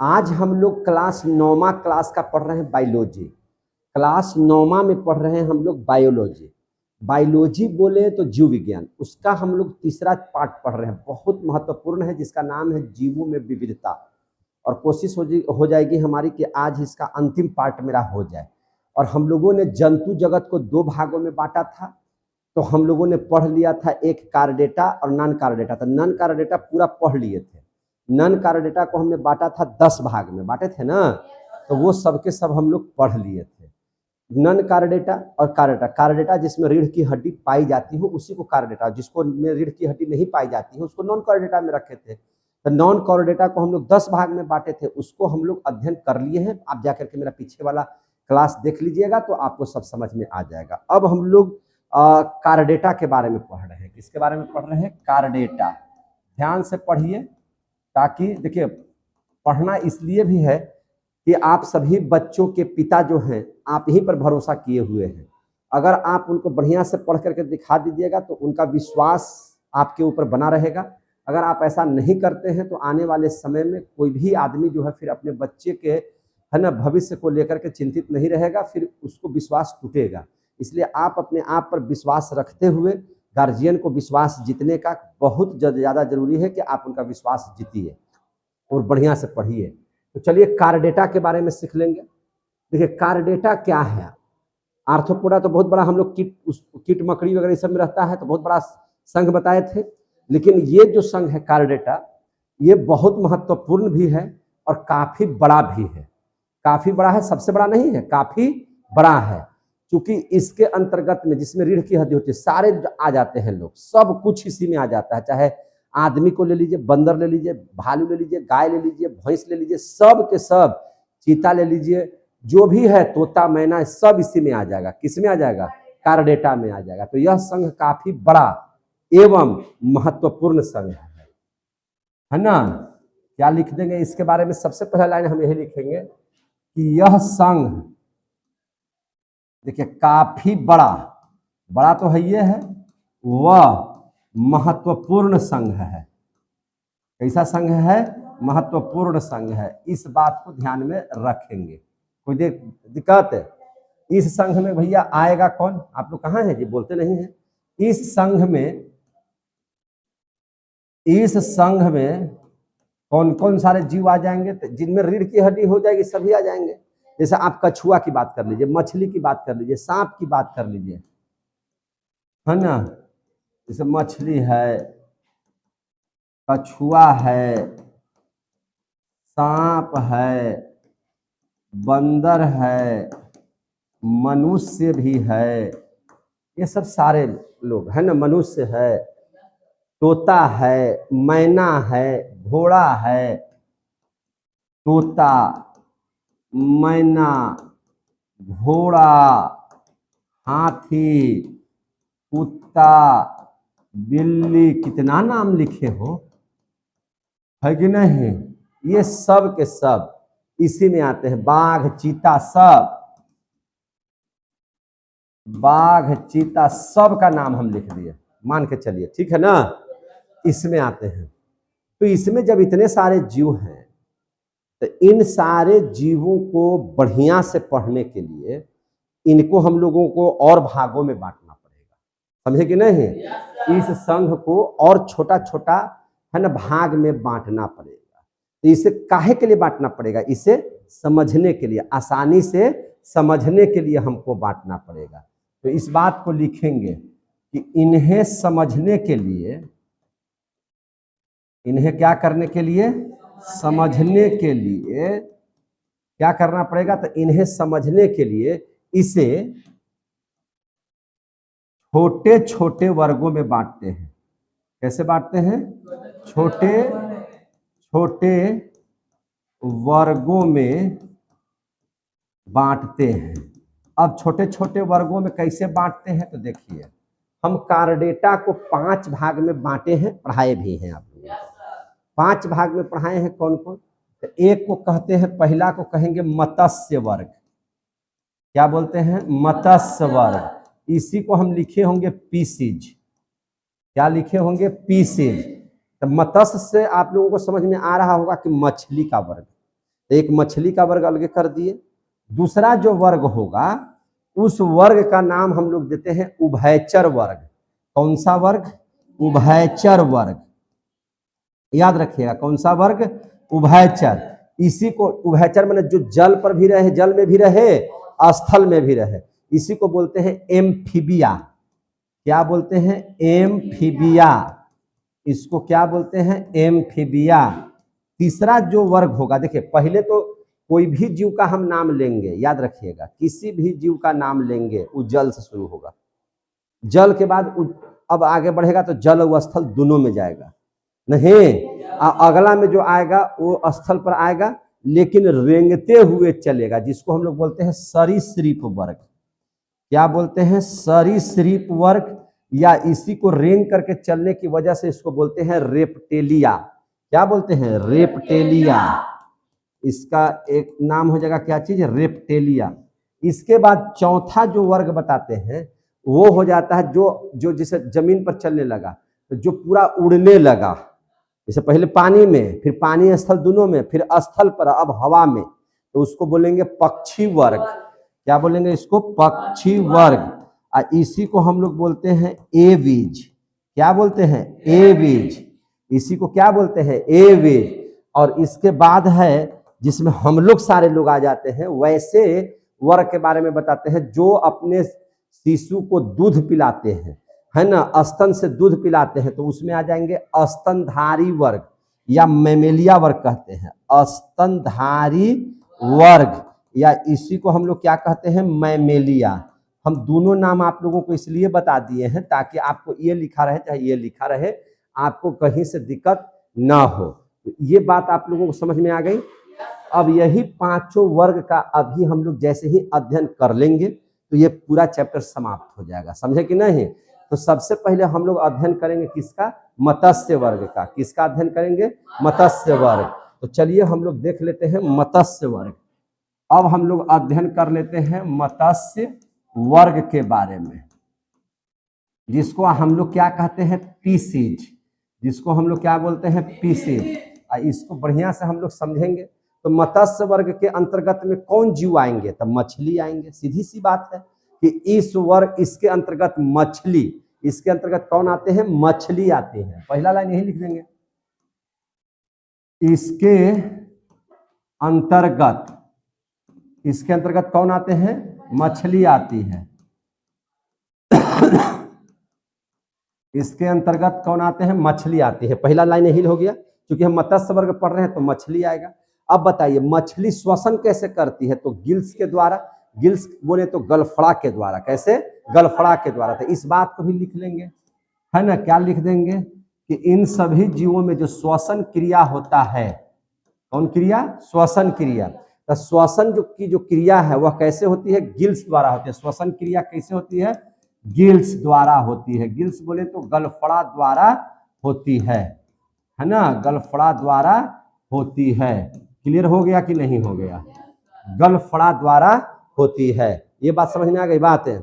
आज हम लोग क्लास 9वां क्लास का पढ़ रहे हैं बायोलॉजी। क्लास 9वां में पढ़ रहे हैं हम लोग बायोलॉजी। बायोलॉजी बोले तो जीव विज्ञान, उसका हम लोग तीसरा पार्ट पढ़ रहे हैं, बहुत महत्वपूर्ण है, जिसका नाम है जीवों में विविधता। और कोशिश हो जाएगी हमारी कि आज इसका अंतिम पार्ट मेरा हो जाए। और हम लोगों ने जंतु जगत को दो भागों में बांटा था। तो हम लोगों ने पढ़ लिया था एक कार्डेटा और नॉन कार्डेटा। तो नॉन कार्डेटा पूरा पढ़ लिए थे। नॉन कार्डेटा को हमने बांटा था 10 भाग में, बांटे थे ना, तो वो सब के सब हम लोग पढ़ लिए थे। नॉन कार्डेटा और कार्डेटा, कार्डेटा जिसमें रीढ़ की हड्डी पाई जाती हो उसी को कार्डेटा, जिसको में रीढ़ की हड्डी नहीं पाई जाती है उसको नॉन कार्डेटा में रखे थे। तो नॉन कार्डेटा को हम लोग 10 भाग में बांटे थे, उसको हम लोग अध्ययन कर लिए हैं। आप जाकर के मेरा पीछे वाला क्लास देख लीजिएगा तो आपको सब समझ में आ जाएगा। अब हम लोग कार्डेटा के बारे में पढ़ रहे हैं। किसके बारे में पढ़ रहे हैं? कार्डेटा। ध्यान से पढ़िए, ताकि देखिए पढ़ना इसलिए भी है कि आप सभी बच्चों के पिता जो हैं आप यहीं पर भरोसा किए हुए हैं। अगर आप उनको बढ़िया से पढ़ करके दिखा दीजिएगा तो उनका विश्वास आपके ऊपर बना रहेगा। अगर आप ऐसा नहीं करते हैं तो आने वाले समय में कोई भी आदमी जो है फिर अपने बच्चे के है ना भविष्य को लेकर के चिंतित नहीं रहेगा, फिर उसको विश्वास टूटेगा। इसलिए आप अपने आप पर विश्वास रखते हुए गार्जियन को विश्वास जीतने का बहुत ज़्यादा जरूरी है कि आप उनका विश्वास जीतिए और बढ़िया से पढ़िए। तो चलिए कार्डेटा के बारे में सीख लेंगे। देखिए कार्डेटा क्या है। आर्थ्रोपोडा तो बहुत बड़ा हम लोग कीट मकड़ी वगैरह सब में रहता है, तो बहुत बड़ा संघ बताए थे। लेकिन ये जो संघ है कार्डेटा, ये बहुत महत्वपूर्ण भी है और काफी बड़ा भी है। काफी बड़ा है, सबसे बड़ा नहीं है, काफी बड़ा है। क्योंकि इसके अंतर्गत में जिसमें रीढ़ की हड्डी होती है सारे आ जाते हैं लोग, सब कुछ इसी में आ जाता है। चाहे आदमी को ले लीजिए, बंदर ले लीजिए, भालू ले लीजिए, गाय ले लीजिए, भैंस ले लीजिए, सब के सब, चीता ले लीजिए, जो भी है, तोता मैना, सब इसी में आ जाएगा। किस में आ जाएगा? कार्डेटा में आ जाएगा। तो यह संघ काफी बड़ा एवं महत्वपूर्ण संघ है ना। क्या लिख देंगे इसके बारे में? सबसे पहला लाइन हम यही लिखेंगे कि यह संघ देखिए काफी बड़ा, बड़ा तो है ये है, वह महत्वपूर्ण संघ है। कैसा संघ है? महत्वपूर्ण संघ है। इस बात को ध्यान में रखेंगे। कोई दिक्कत है? इस संघ में भैया आएगा कौन? आप लोग कहाँ हैं जी, बोलते नहीं हैं। इस संघ में कौन कौन सारे जीव आ जाएंगे? जिनमें रीढ़ की हड्डी हो जाएगी सभी आ जाएंगे। जैसे आप कछुआ की बात कर लीजिए, मछली की बात कर लीजिए, सांप की बात कर लीजिए, है ना। जैसे मछली है, कछुआ है, सांप है, बंदर है, मनुष्य भी है, ये सब सारे लोग है ना। मनुष्य है, तोता है, मैना है, घोड़ा है, तोता, मैना, घोड़ा, हाथी, कुत्ता, बिल्ली, कितना नाम लिखे हो, है कि नहीं? ये सब के सब इसी में आते हैं। बाघ, चीता, सब बाघ, चीता, सब का नाम हम लिख दिए, मान के चलिए, ठीक है ना। इसमें आते हैं। तो इसमें जब इतने सारे जीव हैं तो इन सारे जीवों को बढ़िया से पढ़ने के लिए इनको हम लोगों को और भागों में बांटना पड़ेगा, समझे कि नहीं? इस संघ को और छोटा छोटा है ना भाग में बांटना पड़ेगा। तो इसे काहे के लिए बांटना पड़ेगा? इसे समझने के लिए, आसानी से समझने के लिए हमको बांटना पड़ेगा। तो इस बात को लिखेंगे कि इन्हें समझने के लिए, इन्हें क्या करने के लिए? समझने के लिए क्या करना पड़ेगा? तो इन्हें समझने के लिए इसे छोटे छोटे वर्गों में बांटते हैं। कैसे बांटते हैं? छोटे छोटे वर्गों में बांटते हैं। अब छोटे छोटे वर्गों में कैसे बांटते हैं? तो देखिए, हम कार्डेटा को 5 भाग में बांटे हैं, पढ़ाए भी हैं आप लोग। 5 भाग में पढ़ाए हैं। कौन कौन? तो एक को कहते हैं, पहला को कहेंगे मत्स्य वर्ग। क्या बोलते हैं? मत्स्य वर्ग। इसी को हम लिखे होंगे पीसीज। क्या लिखे होंगे? पीसीज। तो मत्स्य से आप लोगों को समझ में आ रहा होगा कि मछली का वर्ग। तो एक मछली का वर्ग अलग कर दिए। दूसरा जो वर्ग होगा उस वर्ग का नाम हम लोग देते हैं उभयचर वर्ग। कौन सा वर्ग? उभयचर वर्ग। याद रखिएगा, कौन सा वर्ग? उभयचर। इसी को उभयचर माने जो जल पर भी रहे, जल में भी रहे, स्थल में भी रहे, इसी को बोलते हैं एम्फीबिया। क्या बोलते हैं? एम्फीबिया। इसको क्या बोलते हैं? एम्फीबिया। तीसरा जो वर्ग होगा, देखिए पहले तो कोई भी जीव का हम नाम लेंगे, याद रखिएगा, किसी भी जीव का नाम लेंगे वो जल से शुरू होगा। जल के बाद अब आगे बढ़ेगा तो जल और स्थल दोनों में जाएगा। नहीं, अगला में जो आएगा वो स्थल पर आएगा लेकिन रेंगते हुए चलेगा, जिसको हम लोग बोलते हैं सरीसृप वर्ग। क्या बोलते हैं? सरीसृप वर्ग। या इसी को रेंग करके चलने की वजह से इसको बोलते हैं रेप्टेलिया। क्या बोलते हैं? रेप्टेलिया। इसका एक नाम हो जाएगा क्या चीज? रेप्टेलिया। इसके बाद चौथा जो वर्ग बताते हैं वो हो जाता है जो जैसे जमीन पर चलने लगा, तो जो पूरा उड़ने लगा, जैसे पहले पानी में, फिर पानी स्थल दोनों में, फिर स्थल पर, अब हवा में, तो उसको बोलेंगे पक्षी वर्ग। क्या बोलेंगे इसको? पक्षी वर्ग। इसी को हम लोग बोलते हैं एवीज। क्या बोलते हैं? एवीज। इसी को क्या बोलते हैं? एवीज। और इसके बाद है जिसमें हम लोग सारे लोग आ जाते हैं, वैसे वर्ग के बारे में बताते हैं जो अपने शिशु को दूध पिलाते हैं, है ना, स्तन से दूध पिलाते हैं, तो उसमें आ जाएंगे स्तनधारी वर्ग या मैमेलिया वर्ग कहते हैं। स्तनधारी वर्ग या इसी को हम लोग क्या कहते हैं? मैमेलिया। हम दोनों नाम आप लोगों को इसलिए बता दिए हैं ताकि आपको ये लिखा रहे चाहे ये लिखा रहे, आपको कहीं से दिक्कत ना हो। ये बात आप लोगों को समझ में आ गई। अब यही पांचों वर्ग का अभी हम लोग जैसे ही अध्ययन कर लेंगे तो ये पूरा चैप्टर समाप्त हो जाएगा, समझे कि नहीं? तो सबसे पहले हम लोग अध्ययन करेंगे किसका? मत्स्य वर्ग का। किसका अध्ययन करेंगे? मत्स्य वर्ग। तो चलिए हम लोग देख लेते हैं मत्स्य वर्ग। अब हम लोग अध्ययन कर लेते हैं मत्स्य वर्ग के बारे में, जिसको हम लोग क्या कहते हैं? पीसीज। जिसको हम लोग क्या बोलते हैं? पीसीज। इसको बढ़िया से हम लोग समझेंगे तो मत्स्य वर्ग के अंतर्गत में कौन जीव आएंगे? तब मछली आएंगे। सीधी सी बात है कि इस वर्ग, इसके अंतर्गत मछली, इसके अंतर्गत कौन आते हैं? मछली आते हैं। पहला लाइन यही लिख देंगे, इसके अंतर्गत, इसके अंतर्गत कौन आते हैं? मछली आती है। इसके अंतर्गत कौन आते हैं? मछली आती है। पहला लाइन यही हो गया, क्योंकि हम मत्स्य वर्ग पढ़ रहे हैं तो मछली आएगा। अब बताइए मछली श्वसन कैसे करती है? तो गिल्स के द्वारा। गिल्स बोले तो गलफड़ा के द्वारा। कैसे? गलफड़ा के द्वारा। तो इस बात को भी लिख लेंगे, है ना। क्या लिख देंगे कि इन सभी जीवों में जो श्वसन क्रिया होता है, कौन क्रिया? श्वसन क्रिया। तो श्वसन जो क्रिया है वह कैसे होती है? गिल्स द्वारा होती है। श्वसन क्रिया कैसे होती है? गिल्स द्वारा होती है। गिल्स बोले तो गलफड़ा द्वारा होती है ना, गलफड़ा द्वारा होती है। क्लियर हो गया कि नहीं हो गया? गलफड़ा द्वारा होती है। ये बात समझ में आ गई? बात है।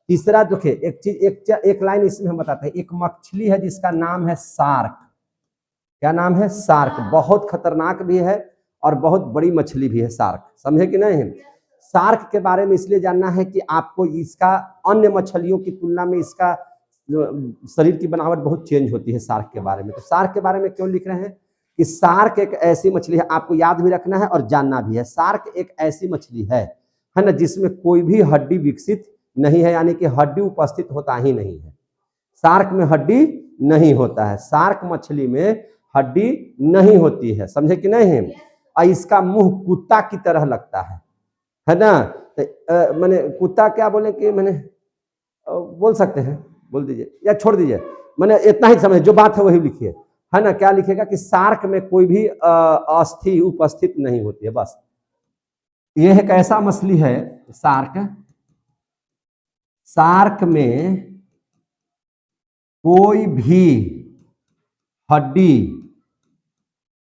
तीसरा देखिए एक चीज, एक लाइन इसमें हम बताते हैं। एक मछली है जिसका नाम है शार्क। क्या नाम है? शार्क। बहुत खतरनाक भी है और बहुत बड़ी मछली भी है शार्क, समझे कि नहीं? शार्क के बारे में इसलिए जानना है कि आपको इसका अन्य मछलियों की तुलना में इसका शरीर की बनावट बहुत चेंज होती है शार्क के बारे में। तो शार्क के बारे में क्यों लिख रहे हैं कि शार्क एक ऐसी मछली है, आपको याद भी रखना है और जानना भी है। शार्क एक ऐसी मछली है ना, जिसमें कोई भी हड्डी विकसित नहीं है, यानी कि हड्डी उपस्थित होता ही नहीं है। शार्क में हड्डी नहीं होता है। शार्क मछली में हड्डी नहीं होती है, समझे कि नहीं? और इसका मुंह कुत्ता की तरह लगता है ना। तो मैंने कुत्ता क्या बोले कि मैंने बोल सकते हैं, बोल दीजिए या छोड़ दीजिए, मैंने इतना ही समझे, जो बात है वही लिखिए, है ना। क्या लिखेगा कि शार्क में कोई भी अस्थि उपस्थित नहीं होती है, बस। यह एक ऐसा मछली है शार्क, शार्क में कोई भी हड्डी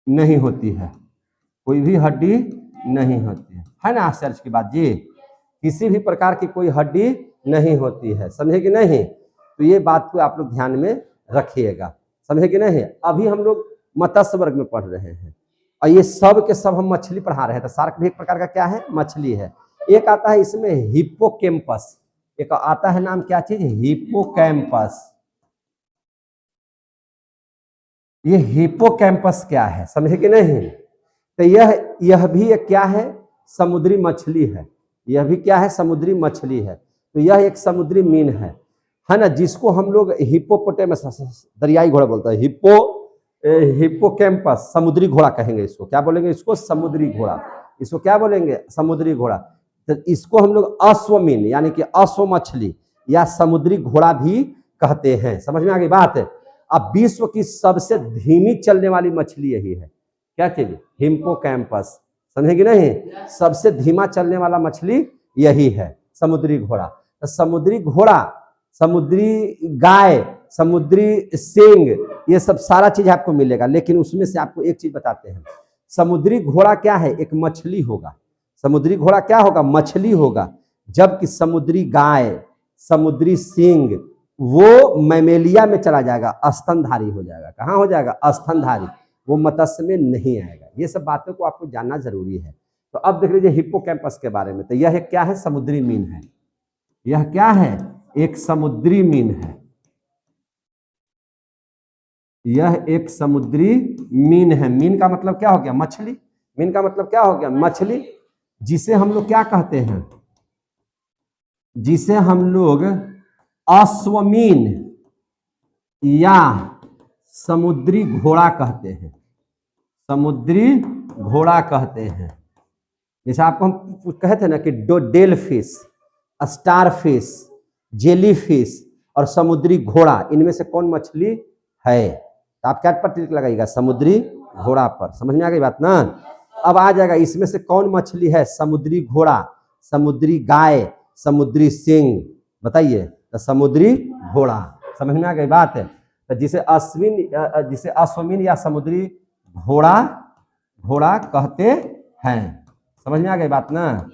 नहीं होती है, कोई भी हड्डी नहीं होती है ना। आश्चर्य की बात जी, किसी भी प्रकार की कोई हड्डी नहीं होती है, समझे कि नहीं? तो ये बात को आप लोग ध्यान में रखिएगा, समझे कि नहीं? अभी हम लोग मत्स्य वर्ग में पढ़ रहे हैं। और ये सब के सब हम मछली पढ़ा रहे हैं। तो शार्क भी एक प्रकार का क्या है, मछली है। एक आता है इसमें हिप्पोकैम्पस, एक आता है नाम क्या चीज, हिप्पोकैम्पस। ये हिप्पोकैम्पस क्या है, समझे कि नहीं? तो यह भी एक क्या है, समुद्री मछली है। यह भी क्या है, समुद्री मछली है। तो यह एक समुद्री मीन है ना, जिसको हम लोग हिप्पोपोटेमस, दरियाई घोड़ा बोलते हैं, हिप्पोकैम्पस, समुद्री घोड़ा कहेंगे इसको। क्या बोलेंगे इसको, समुद्री घोड़ा। इसको क्या बोलेंगे, समुद्री घोड़ा। तो इसको हम लोग अश्वमीन यानी कि अश्व मछली या समुद्री घोड़ा भी कहते हैं। समझ में आ गई बात है? अब विश्व की सबसे धीमी चलने वाली मछली यही है, क्या चीज, हिप्पोकैम्पस। समझे कि नहीं? सबसे धीमा चलने वाला मछली यही है, समुद्री घोड़ा। तो समुद्री घोड़ा, समुद्री गाय, समुद्री सींग, ये सब सारा चीज आपको मिलेगा। लेकिन उसमें से आपको एक चीज बताते हैं, समुद्री घोड़ा क्या है, एक मछली होगा। समुद्री घोड़ा क्या होगा, मछली होगा। जबकि समुद्री गाय, समुद्री सींग, वो मैमेलिया में चला जाएगा, स्तनधारी हो जाएगा। कहाँ हो जाएगा, स्तनधारी, वो मत्स्य में नहीं आएगा। ये सब बातों को आपको जानना जरूरी है। तो अब देख लीजिए हिप्पोकैम्पस के बारे में। तो यह क्या है, समुद्री मीन है। यह क्या है, एक समुद्री मीन है। यह एक समुद्री मीन है। मीन का मतलब क्या हो गया, मछली। मीन का मतलब क्या हो गया, मछली। जिसे हम लोग क्या कहते हैं, जिसे हम लोग अश्वमीन या समुद्री घोड़ा कहते हैं। समुद्री घोड़ा कहते हैं। जैसे आपको हम कहे थे ना कि डेल fish, starfish, jellyfish और समुद्री घोड़ा, इनमें से कौन मछली है? तो आप क्या पर टिक लगाइएगा, समुद्री घोड़ा पर। समझ में आ गई बात ना? अब आ जाएगा इसमें से कौन मछली है, समुद्री घोड़ा, समुद्री गाय, समुद्री सिंह। बताइए, तो समुद्री घोड़ा। समझ में आ गई बात है? तो जिसे अश्वमीन या समुद्री घोड़ा कहते हैं। समझ में आ गई बात ना?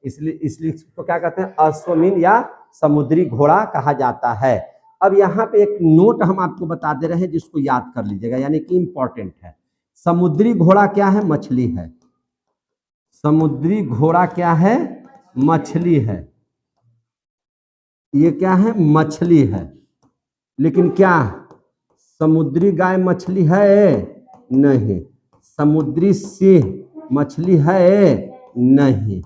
इसलिए इसको क्या कहते हैं, अश्वमीन या समुद्री घोड़ा कहा जाता है। अब यहाँ पे एक नोट हम आपको बता दे रहे हैं, जिसको याद कर लीजिएगा, यानी कि इंपॉर्टेंट है। समुद्री घोड़ा क्या है, मछली है। समुद्री घोड़ा क्या है, मछली है। ये क्या है, मछली है। लेकिन क्या समुद्री गाय मछली है? नहीं। समुद्री सिंह मछली है? नहीं।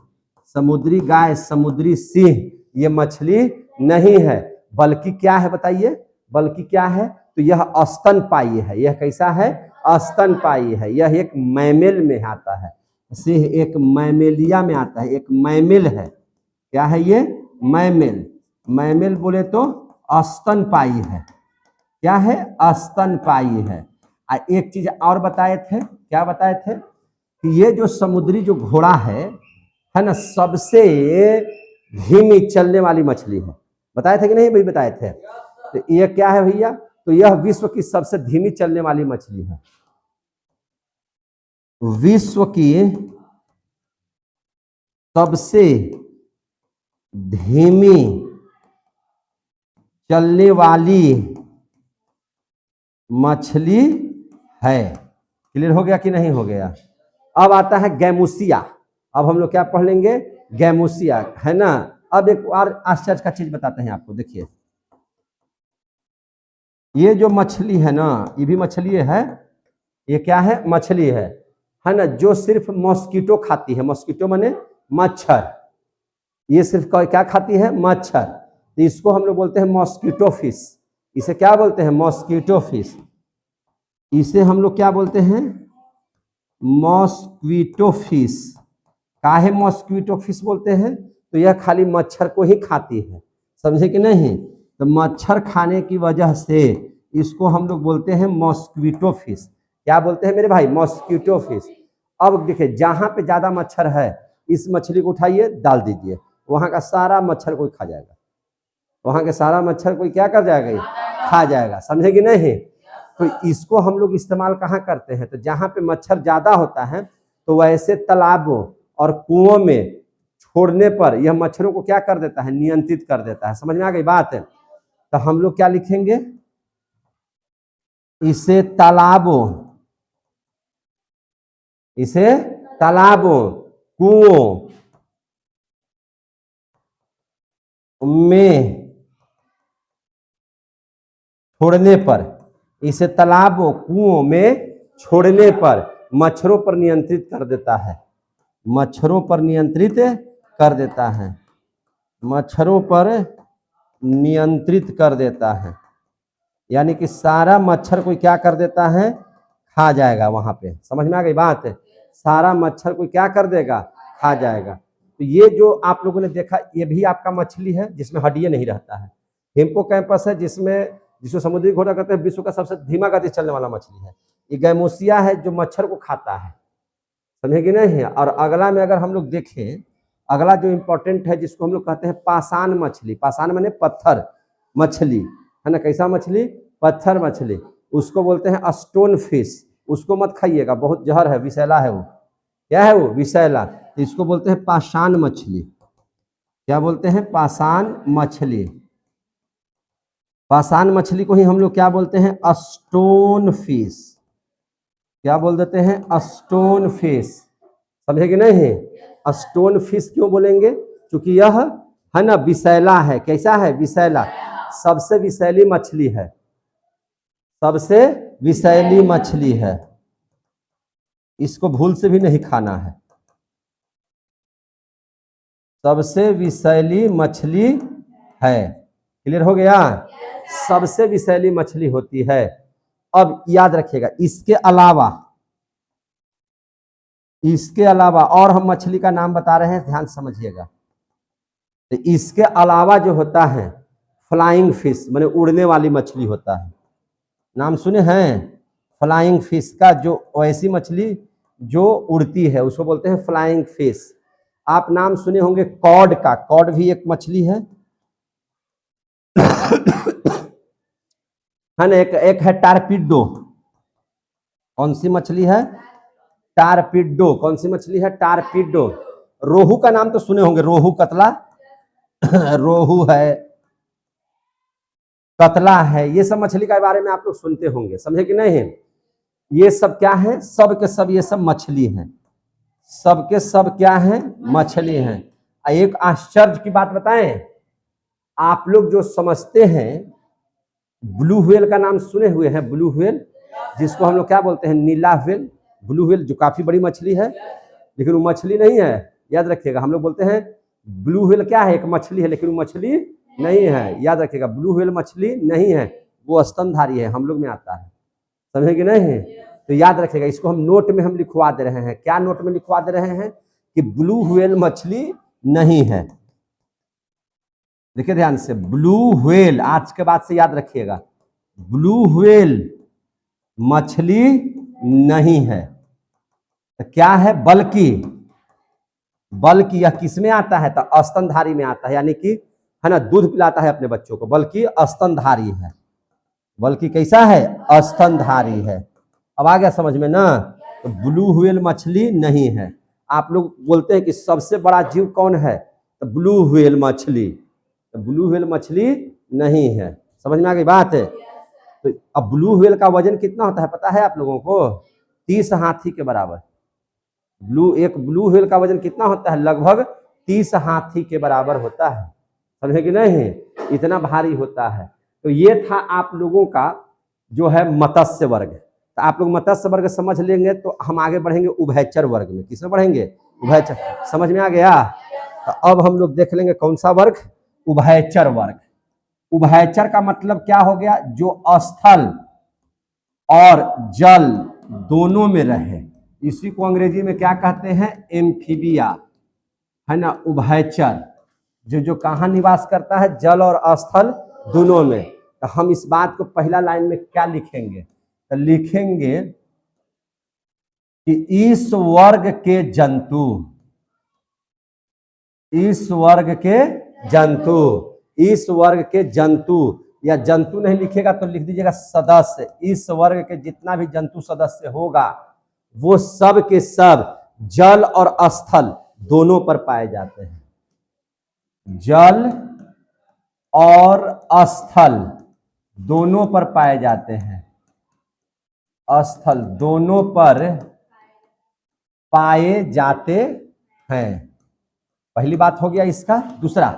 समुद्री गाय, समुद्री सिंह ये मछली नहीं है। बल्कि क्या है बताइए, बल्कि क्या है, तो यह स्तनपायी है। यह कैसा है, स्तनपायी है। यह एक मैमेल में आता है। सिंह एक मैमेलिया में आता है, एक मैमेल है। क्या है ये, मैमेल। मैमेल बोले तो स्तनपायी है। क्या है, स्तनपायी है। एक चीज और बताए थे, क्या बताए थे, कि ये जो समुद्री जो घोड़ा है ना, सबसे धीमी चलने वाली मछली है। बताए थे कि नहीं भाई, बताए थे। तो ये क्या है भैया, तो यह विश्व की सबसे धीमी चलने वाली मछली है। विश्व की सबसे धीमी चलने वाली मछली है। क्लियर हो गया कि नहीं हो गया? अब आता है गैमुसिया। अब हम लोग क्या पढ़ लेंगे, गैमुसिया, है ना। अब एक और आश्चर्य का चीज बताते हैं आपको। देखिए, ये जो मछली है ना, ये भी मछली है। ये क्या है, मछली है ना, जो सिर्फ मॉस्किटो खाती है। मॉस्किटो माने मच्छर। ये सिर्फ क्या खाती है, मच्छर। तो इसको हम लोग बोलते हैं मॉस्किटो फिश। इसे क्या बोलते हैं, मॉस्किटो फिश। इसे हम लोग क्या बोलते हैं, मॉस्क्विटो फिश। काहे मॉस्क्विटो फिश बोलते हैं, तो यह खाली मच्छर को ही खाती है। समझे कि नहीं? तो मच्छर खाने की वजह से इसको हम लोग बोलते हैं मॉस्क्विटो फिश। क्या बोलते हैं मेरे भाई, मॉस्क्विटो फिश। अब देखिए, जहां पे ज्यादा मच्छर है, इस मछली को उठाइए, डाल दीजिए, वहां का सारा मच्छर कोई खा जाएगा। वहां के सारा मच्छर कोई क्या कर जाएगा, खा जाएगा। समझे कि नहीं? तो इसको हम लोग इस्तेमाल कहाँ करते हैं, तो जहां पे मच्छर ज्यादा होता है, तो वैसे तालाबों और कुओं में छोड़ने पर यह मच्छरों को क्या कर देता है, नियंत्रित कर देता है। समझ में आ गई बात है? तो हम लोग क्या लिखेंगे, इसे तालाबों इसे तालाबों, कुओं में छोड़ने पर, इसे तालाबों कुओं में छोड़ने पर मच्छरों पर नियंत्रित कर देता है, मच्छरों पर नियंत्रित कर देता है, मच्छरों पर नियंत्रित कर देता है। यानी कि सारा मच्छर कोई क्या कर देता है, खा जाएगा वहां पे। समझ में आ गई बात? सारा मच्छर कोई क्या कर देगा, खा जाएगा। तो ये जो आप लोगों ने देखा, ये भी आपका मछली है जिसमें हड्डियां नहीं रहता है। हिप्पोकैम्पस है जिसको समुद्री घोड़ा कहते हैं, विश्व का सबसे धीमा गति चलने वाला मछली है। ये गैमोसिया है जो मच्छर को खाता है, समझे कि नहीं है। और अगला में अगर हम लोग देखें, अगला जो इंपॉर्टेंट है जिसको हम लोग कहते हैं पाषाण मछली। पाषाण माने पत्थर मछली, है ना। कैसा मछली? पत्थर मछली। उसको बोलते हैं स्टोन फिश। उसको मत खाइएगा, बहुत जहर है, विषैला है वो। क्या है वो? विषैला। तो इसको बोलते हैं पाषाण मछली। क्या बोलते हैं? पाषाण मछली। पाषाण मछली को ही हम लोग क्या बोलते हैं? Stone fish. क्या बोल देते हैं? Stone fish. समझे कि नहीं? स्टोन फिश क्यों बोलेंगे? क्योंकि यह है ना विषैला है। कैसा है? विषैला। सबसे विषैली मछली है, सबसे विषैली मछली है। इसको भूल से भी नहीं खाना है। सबसे विषैली मछली है। क्लियर हो गया? सबसे विषैली मछली होती है। अब याद रखिएगा, इसके अलावा और हम मछली का नाम बता रहे हैं, ध्यान समझिएगा। तो इसके अलावा जो होता है फ्लाइंग फिश, माने उड़ने वाली मछली होता है। नाम सुने हैं फ्लाइंग फिश का? जो ऐसी मछली जो उड़ती है उसको बोलते हैं फ्लाइंग फिश। आप नाम सुने होंगे कॉड का। कॉड भी एक मछली है ना। एक है टारपीडो। कौन सी मछली है? टारपीडो। कौन सी मछली है? टारपीडो। रोहू का नाम तो सुने होंगे, रोहू कतला रोहू है, कतला है, ये सब मछली के बारे में आप लोग सुनते होंगे। समझे कि नहीं? ये सब क्या है? सब के सब ये सब मछली हैं। सब के सब क्या है? मछली हैं। एक आश्चर्य की बात बताएं, आप लोग जो समझते हैं, ब्लू व्हेल का नाम सुने हुए हैं? ब्लू व्हेल, जिसको हम लोग क्या बोलते हैं? नीला व्हेल। ब्लू व्हेल जो काफी बड़ी मछली है, लेकिन वो मछली नहीं है। याद रखिएगा, हम लोग बोलते हैं ब्लू व्हेल क्या है? एक मछली है, लेकिन वो मछली नहीं है। याद रखिएगा, ब्लू व्हेल मछली नहीं है, वो स्तनधारी है, हम लोग में आता है। समझे कि नहीं? तो याद रखिएगा, इसको हम नोट में हम लिखवा दे रहे हैं। क्या नोट में लिखवा दे रहे हैं? कि ब्लू व्हेल मछली नहीं है। देखिए ध्यान से, ब्लू व्हेल, आज के बाद से याद रखिएगा, ब्लू व्हेल मछली नहीं है। तो क्या है? बल्कि बल्कि यह किस में आता है? तो स्तनधारी में आता है। यानी कि है ना, दूध पिलाता है अपने बच्चों को, बल्कि स्तनधारी है। बल्कि कैसा है? स्तनधारी है। अब आ गया समझ में ना? तो ब्लू व्हेल मछली नहीं है। आप लोग बोलते हैं कि सबसे बड़ा जीव कौन है? तो ब्लू व्हेल मछली। तो ब्लू व्हेल मछली नहीं है। समझ में आ गई बात है? तो अब ब्लू व्हेल का वजन कितना होता है पता है आप लोगों को? 30 हाथी के बराबर। एक ब्लू व्हेल का वजन कितना होता है? लगभग 30 हाथी के बराबर होता है। समझे कि नहीं? इतना भारी होता है। तो ये था आप लोगों का जो है मत्स्य वर्ग। तो आप लोग मत्स्य वर्ग समझ लेंगे तो हम आगे बढ़ेंगे उभयचर वर्ग में। किसमें बढ़ेंगे? उभयचर। समझ में आ गया? तो अब हम लोग देख लेंगे कौन सा वर्ग? उभयचर वर्ग। उभयचर का मतलब क्या हो गया? जो स्थल और जल दोनों में रहे। इसी को अंग्रेजी में क्या कहते हैं? एम्फीबिया, है ना। उभयचर जो कहाँ निवास करता है? जल और स्थल दोनों में। तो हम इस बात को पहला लाइन में क्या लिखेंगे? तो लिखेंगे कि इस वर्ग के जंतु, इस वर्ग के जंतु, इस वर्ग के जंतु, या जंतु नहीं लिखेगा तो लिख दीजिएगा सदस्य। इस वर्ग के जितना भी जंतु सदस्य होगा वो सब के सब जल और स्थल दोनों पर पाए जाते हैं। जल और स्थल दोनों पर पाए जाते हैं। स्थल दोनों पर पाए जाते हैं। पहली बात हो गया इसका। दूसरा,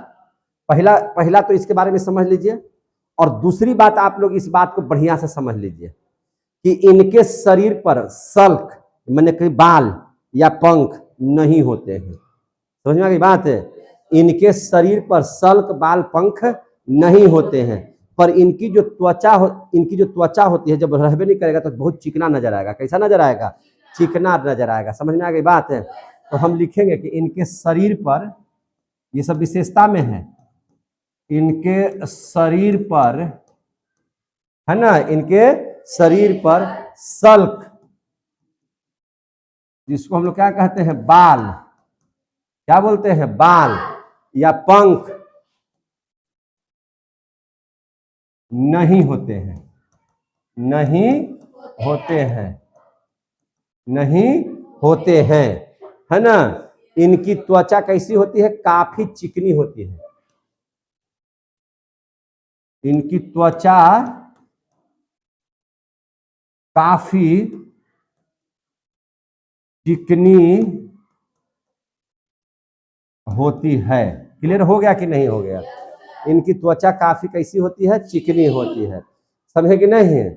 पहला तो इसके बारे में समझ लीजिए, और दूसरी बात आप लोग इस बात को बढ़िया से समझ लीजिए कि इनके शरीर पर सल्क माने कि बाल या पंख नहीं होते हैं। समझ में आ गई बात है? इनके शरीर पर सल्क बाल पंख नहीं होते हैं, पर इनकी जो त्वचा होती है, जब रहबे नहीं करेगा तो बहुत चिकना नजर आएगा। कैसा नजर आएगा? चिकना नजर आएगा। समझ में आ गई बात है? तो हम लिखेंगे कि इनके शरीर पर, ये सब विशेषता में है, इनके शरीर पर, है ना, इनके शरीर पर सल्क, जिसको हम लोग क्या कहते हैं, बाल, क्या बोलते हैं, बाल या पंख नहीं होते हैं, नहीं होते हैं, नहीं होते हैं, है ना। इनकी त्वचा कैसी होती है? काफी चिकनी होती है। इनकी त्वचा काफी चिकनी होती है। क्लियर हो गया कि नहीं हो गया? इनकी त्वचा काफी कैसी होती है? चिकनी होती है। समझे कि नहीं?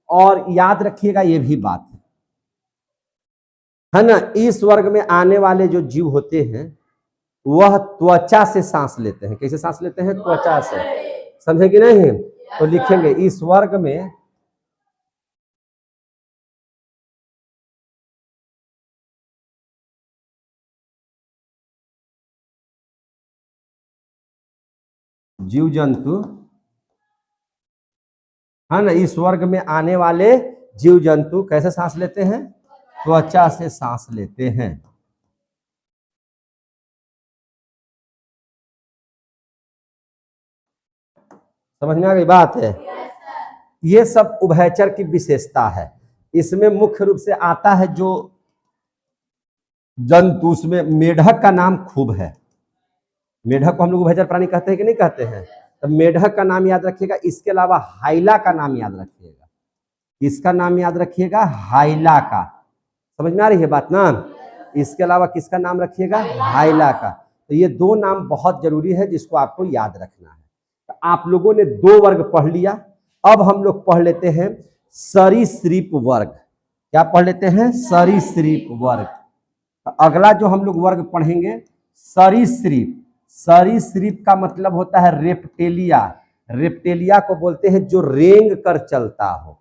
और याद रखिएगा ये भी बात है ना, इस वर्ग में आने वाले जो जीव होते हैं वह त्वचा से सांस लेते हैं। कैसे सांस लेते हैं? त्वचा से। समझे कि नहीं? तो लिखेंगे इस वर्ग में जीव जंतु, है ना, इस वर्ग में आने वाले जीव जंतु कैसे सांस लेते हैं? त्वचा से सांस लेते हैं। समझ में आ गई बात है? ये सब उभयचर की विशेषता है। इसमें मुख्य रूप से आता है जो जंतु, उसमें मेढक का नाम खूब है। मेढक को हम लोग उभयचर प्राणी कहते हैं कि नहीं कहते हैं? तो मेढक का नाम याद रखिएगा। इसके अलावा हाइला का नाम याद रखिएगा। इसका नाम याद रखिएगा, हाइला का। समझ में आ रही है बात ना? इसके अलावा किसका नाम रखिएगा? हाइला का। तो ये दो नाम बहुत जरूरी है जिसको आपको याद रखना है। तो आप लोगों ने दो वर्ग पढ़ लिया। अब हम लोग पढ़ लेते हैं सरीसृप वर्ग। क्या पढ़ लेते हैं? सरीसृप वर्ग। तो अगला जो हम लोग वर्ग पढ़ेंगे सरीसृप। सरीसृप का मतलब होता है रेप्टेलिया। रेप्टेलिया को बोलते हैं जो रेंग कर चलता हो।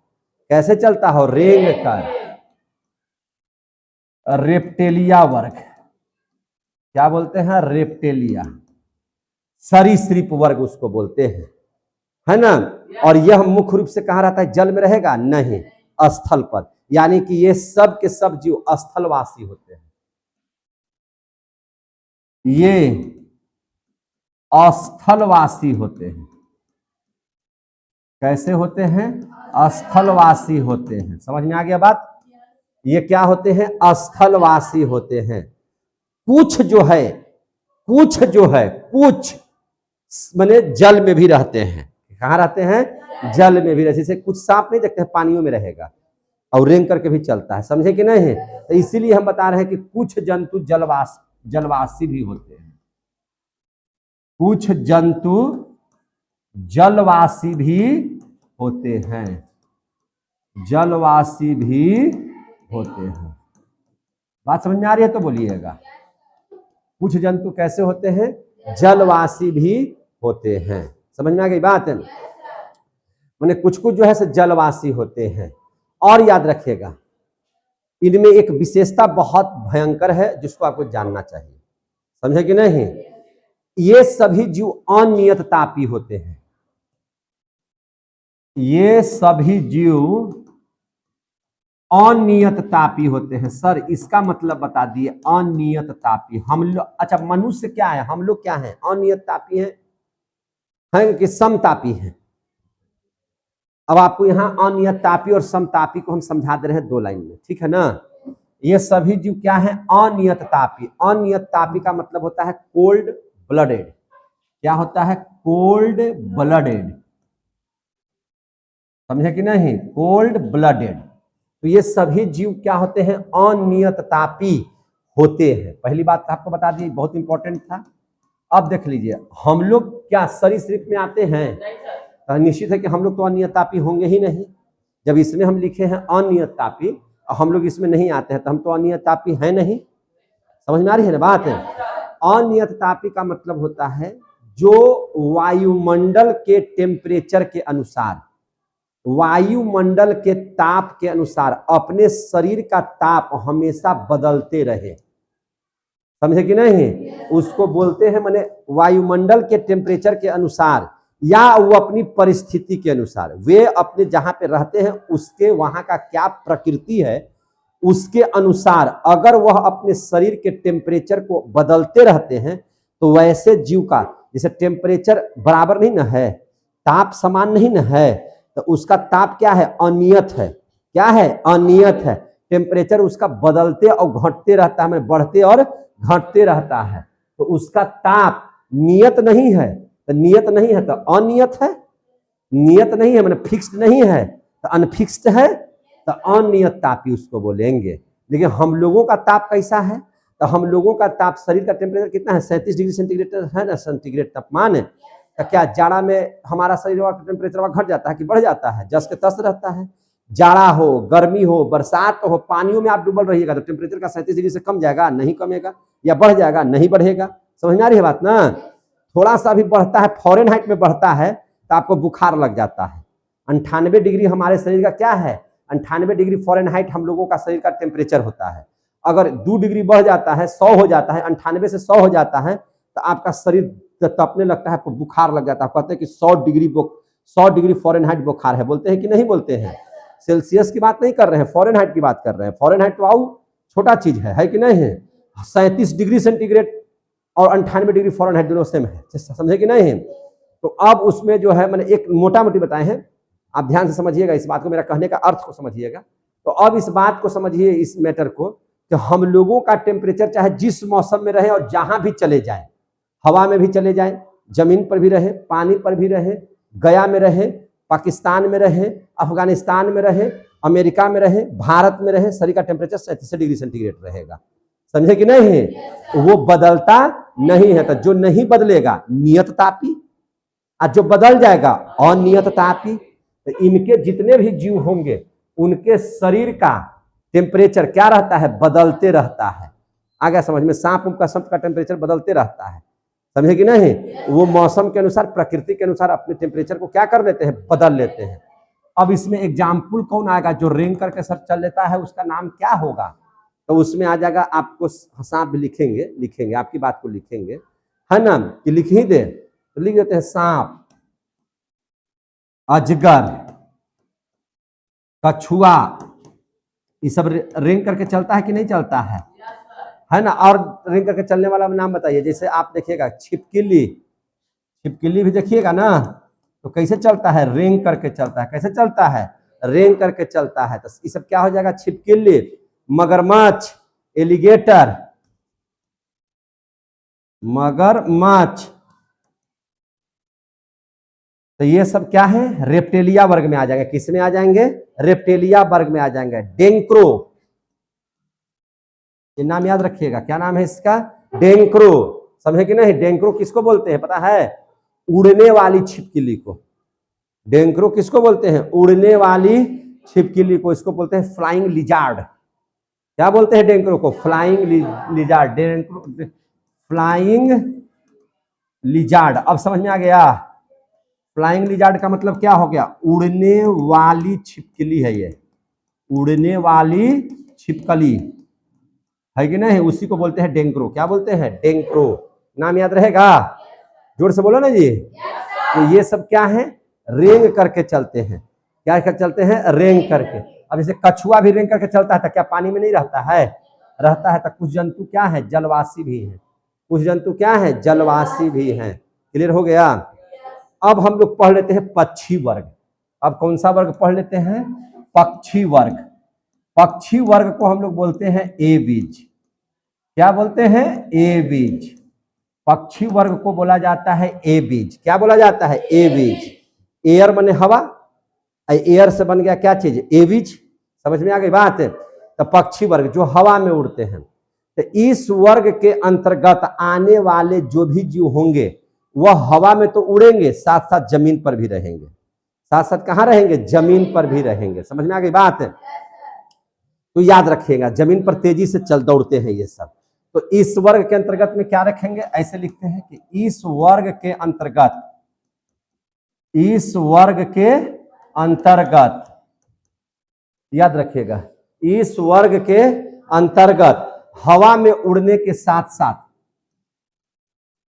कैसे चलता हो? रेंग कर। रेप्टेलिया वर्ग क्या बोलते हैं? रेप्टेलिया। सरीसृप वर्ग उसको बोलते हैं, है ना। और यह मुख्य रूप से कहां रहता है? जल में रहेगा? नहीं, स्थल पर। यानी कि ये सब के सब जीव स्थलवासी होते हैं। ये स्थलवासी होते हैं। कैसे होते हैं? स्थलवासी होते हैं। समझ में आ गया बात? ये क्या होते हैं? स्थलवासी होते हैं। कुछ जो है, कुछ माने जल में भी रहते हैं। कहाँ रहते हैं? जल में भी रहते। जैसे कुछ सांप नहीं देखते हैं, पानियों में रहेगा और रेंग करके भी चलता है। समझे कि नहीं? तो इसीलिए हम बता रहे हैं कि कुछ जंतु जलवासी भी होते हैं। कुछ जंतु जलवासी भी होते हैं। जलवासी भी होते हैं। बात समझ में आ रही है तो बोलिएगा। कुछ जंतु कैसे होते हैं? जलवासी भी होते हैं। समझ में आ गई बात है? माने कुछ जो है जलवासी होते हैं। और याद रखिएगा, इनमें एक विशेषता बहुत भयंकर है जिसको आपको जानना चाहिए। समझे कि नहीं? ये सभी जीव अनियत तापी होते हैं। ये सभी जीव अनियत तापी होते हैं। सर इसका मतलब बता दिए। अनियत तापी हम लोग, अच्छा मनुष्य क्या है? हम लोग क्या है? अनियत तापी हैं कि समतापी हैं? अब आपको यहाँ अनियत तापी और समतापी को हम समझा दे रहे हैं दो लाइन में, ठीक है ना। ये सभी जीव क्या है? अनियत तापी। अनियत तापी का मतलब होता है कोल्ड ब्लडेड। क्या होता है? Cold blooded. समझे कि नहीं? Cold blooded. तो ये सभी जीव क्या होते हैं? अनियत तापी। होते हैं। पहली बात आपको बता दी, बहुत इंपॉर्टेंट था। अब देख लीजिए, हम लोग क्या सरीसृप में आते हैं? तो निश्चित है कि हम लोग तो अनियतापी होंगे ही नहीं। जब इसमें हम लिखे हैं अनियतापी और हम लोग इसमें नहीं आते हैं तो हम तो अनियतापी हैं नहीं। समझ में आ रही है ना बात? अनियतापी का मतलब होता है जो वायुमंडल के टेम्परेचर के अनुसार, वायुमंडल के ताप के अनुसार अपने शरीर का ताप हमेशा बदलते रहे। समझे कि नहीं? उसको बोलते हैं माने वायुमंडल के टेम्परेचर के अनुसार या वो अपनी परिस्थिति के अनुसार, वे अपने जहां पे रहते हैं उसके वहां का क्या प्रकृति है उसके अनुसार अगर वह अपने शरीर के टेम्परेचर को बदलते रहते हैं तो वैसे जीव का जैसे टेम्परेचर बराबर नहीं ना है, ताप समान नहीं ना है, तो उसका ताप क्या है? अनियत है। क्या है? अनियत है। टेम्परेचर उसका बदलते और घटते रहता है, बढ़ते और घटते रहता है। तो उसका ताप नियत नहीं है, तो नियत नहीं है तो अनियत है। नियत नहीं है माने फिक्स्ड नहीं है, तो अनफिक्स्ड है, तो अनियत तापी उसको बोलेंगे। लेकिन हम लोगों का ताप कैसा है? तो हम लोगों का ताप, शरीर का टेम्परेचर कितना है? 37 डिग्री सेंटीग्रेड है ना, सेंटीग्रेड तापमान है। तो क्या जाड़ा में हमारा शरीर का टेम्परेचर घट जाता है कि बढ़ जाता है? जस के तस रहता है। जाड़ा हो, गर्मी हो, बरसात हो, पानियों में आप डूबल रहिएगा तो टेम्परेचर का 37 डिग्री से कम जाएगा? नहीं कमेगा। या बढ़ जाएगा? नहीं बढ़ेगा। समझ में आ रही है बात ना? थोड़ा सा भी बढ़ता है, फॉरेनहाइट में बढ़ता है तो आपको बुखार लग जाता है। 98 डिग्री हमारे शरीर का क्या है? 98 डिग्री फॉरेनहाइट हम लोगों का शरीर का टेम्परेचर होता है। अगर 2 डिग्री बढ़ जाता है, 100 हो जाता है, 98 से 100 हो जाता है तो आपका शरीर तपने लगता है, आपको बुखार लग जाता है। कहते हैं कि 100 डिग्री फॉरेनहाइट बुखार है। बोलते हैं कि नहीं बोलते हैं? सेल्सियस की बात नहीं कर रहे हैं, फॉरेनहाइट की बात कर रहे हैं। फॉरेनहाइट तो आओ छोटा चीज है कि नहीं है? 37 डिग्री सेंटीग्रेड और 98 डिग्री फॉरेनहाइट दोनों सेम है। समझे कि नहीं? तो अब उसमें जो है मैंने एक मोटा मोटी बताए हैं, आप ध्यान से समझिएगा इस बात को, मेरा कहने का अर्थ को समझिएगा। तो अब इस बात को समझिए, इस मैटर को, कि हम लोगों का टेम्परेचर चाहे जिस मौसम में रहे और जहां भी चले जाए, हवा में भी चले जाए, जमीन पर भी रहे, पानी पर भी रहे, गया में रहे, पाकिस्तान में रहे, अफगानिस्तान में रहे, अमेरिका में रहे, भारत में रहे, शरीर का टेम्परेचर 37 डिग्री सेंटीग्रेड रहेगा। समझे कि नहीं? वो बदलता नहीं है। तो जो नहीं बदलेगा नियत तापी, और जो बदल जाएगा अनियत तापी। तो इनके जितने भी जीव होंगे उनके शरीर का टेम्परेचर क्या रहता है? बदलते रहता है। आ गया समझ में? सांप का सबका टेम्परेचर बदलते रहता है। समझे कि नहीं? वो मौसम के अनुसार, प्रकृति के अनुसार अपने टेम्परेचर को क्या कर लेते हैं? बदल लेते हैं। अब इसमें एग्जाम्पल कौन आएगा? जो रेंग करके सर चल लेता है उसका नाम क्या होगा? तो उसमें आ जाएगा, आपको सांप भी लिखेंगे आपकी बात को लिखेंगे, है ना? कि लिख ही दे तो लिख देते हैं सांप, अजगर, कछुआ, ये सब रेंग करके चलता है कि नहीं चलता है ना? और रेंग करके चलने वाला नाम बताइए। जैसे आप देखिएगा छिपकली, छिपकली भी देखिएगा ना, तो कैसे चलता है? रेंग करके चलता है। कैसे चलता है? रेंग करके चलता है। तो ये सब क्या हो जाएगा? छिपकली, मगरमच्छ, एलिगेटर, मगरमच्छ, तो ये सब क्या है? रेप्टेलिया वर्ग में आ जाएंगे। किस में आ जाएंगे? रेप्टेलिया वर्ग में आ जाएंगे। डेंक्रो, ये नाम याद रखिएगा। क्या नाम है इसका? डेंक्रो। समझे कि नहीं? डेंक्रो किसको बोलते हैं पता है? उड़ने वाली छिपकली को। डेंक्रो किसको बोलते हैं? उड़ने वाली छिपकली को। इसको बोलते हैं फ्लाइंग लिजार्ड। क्या बोलते हैं डेंक्रो को? Flying lizard. डेंक्रो फ्लाइंग लिजार्ड। अब समझ में आ गया? फ्लाइंग लिजार्ड का मतलब क्या हो गया? उड़ने वाली छिपकली है ये, उड़ने वाली छिपकली है कि नहीं? उसी को बोलते हैं डेंक्रो। क्या बोलते हैं? डेंक्रो। नाम याद रहेगा? जोर से बोलो ना जी। तो ये सब क्या है? रेंग करके चलते हैं। क्या कर चलते हैं? रेंग करके। अब जैसे कछुआ भी रेंग करके चलता है तो क्या पानी में नहीं रहता है? रहता है। तो कुछ जंतु क्या है? जलवासी भी हैं। कुछ जंतु क्या है? जलवासी भी हैं। क्लियर हो गया? अब हम लोग पढ़ लेते हैं पक्षी वर्ग। अब कौन सा वर्ग पढ़ लेते हैं? पक्षी वर्ग। पक्षी वर्ग को हम लोग बोलते हैं एविज। क्या बोलते हैं? एविज। पक्षी वर्ग को बोला जाता है एविज। क्या बोला जाता है? एविज। एयर बने हवा, एयर से बन गया क्या चीज? एविज। समझ में आ गई बात? तो पक्षी वर्ग जो हवा में उड़ते हैं, तो इस वर्ग के अंतर्गत आने वाले जो भी जीव होंगे वह हवा में तो उड़ेंगे, साथ साथ जमीन पर भी रहेंगे। साथ साथ कहाँ रहेंगे? जमीन पर भी रहेंगे। समझ में आ गई बात? तो याद रखिएगा, जमीन पर तेजी से चल दौड़ते हैं ये सब। तो इस वर्ग के अंतर्गत में क्या रखेंगे? ऐसे लिखते हैं कि इस वर्ग के अंतर्गत, इस वर्ग के अंतर्गत, याद रखिएगा, इस वर्ग के अंतर्गत हवा में उड़ने के साथ साथ,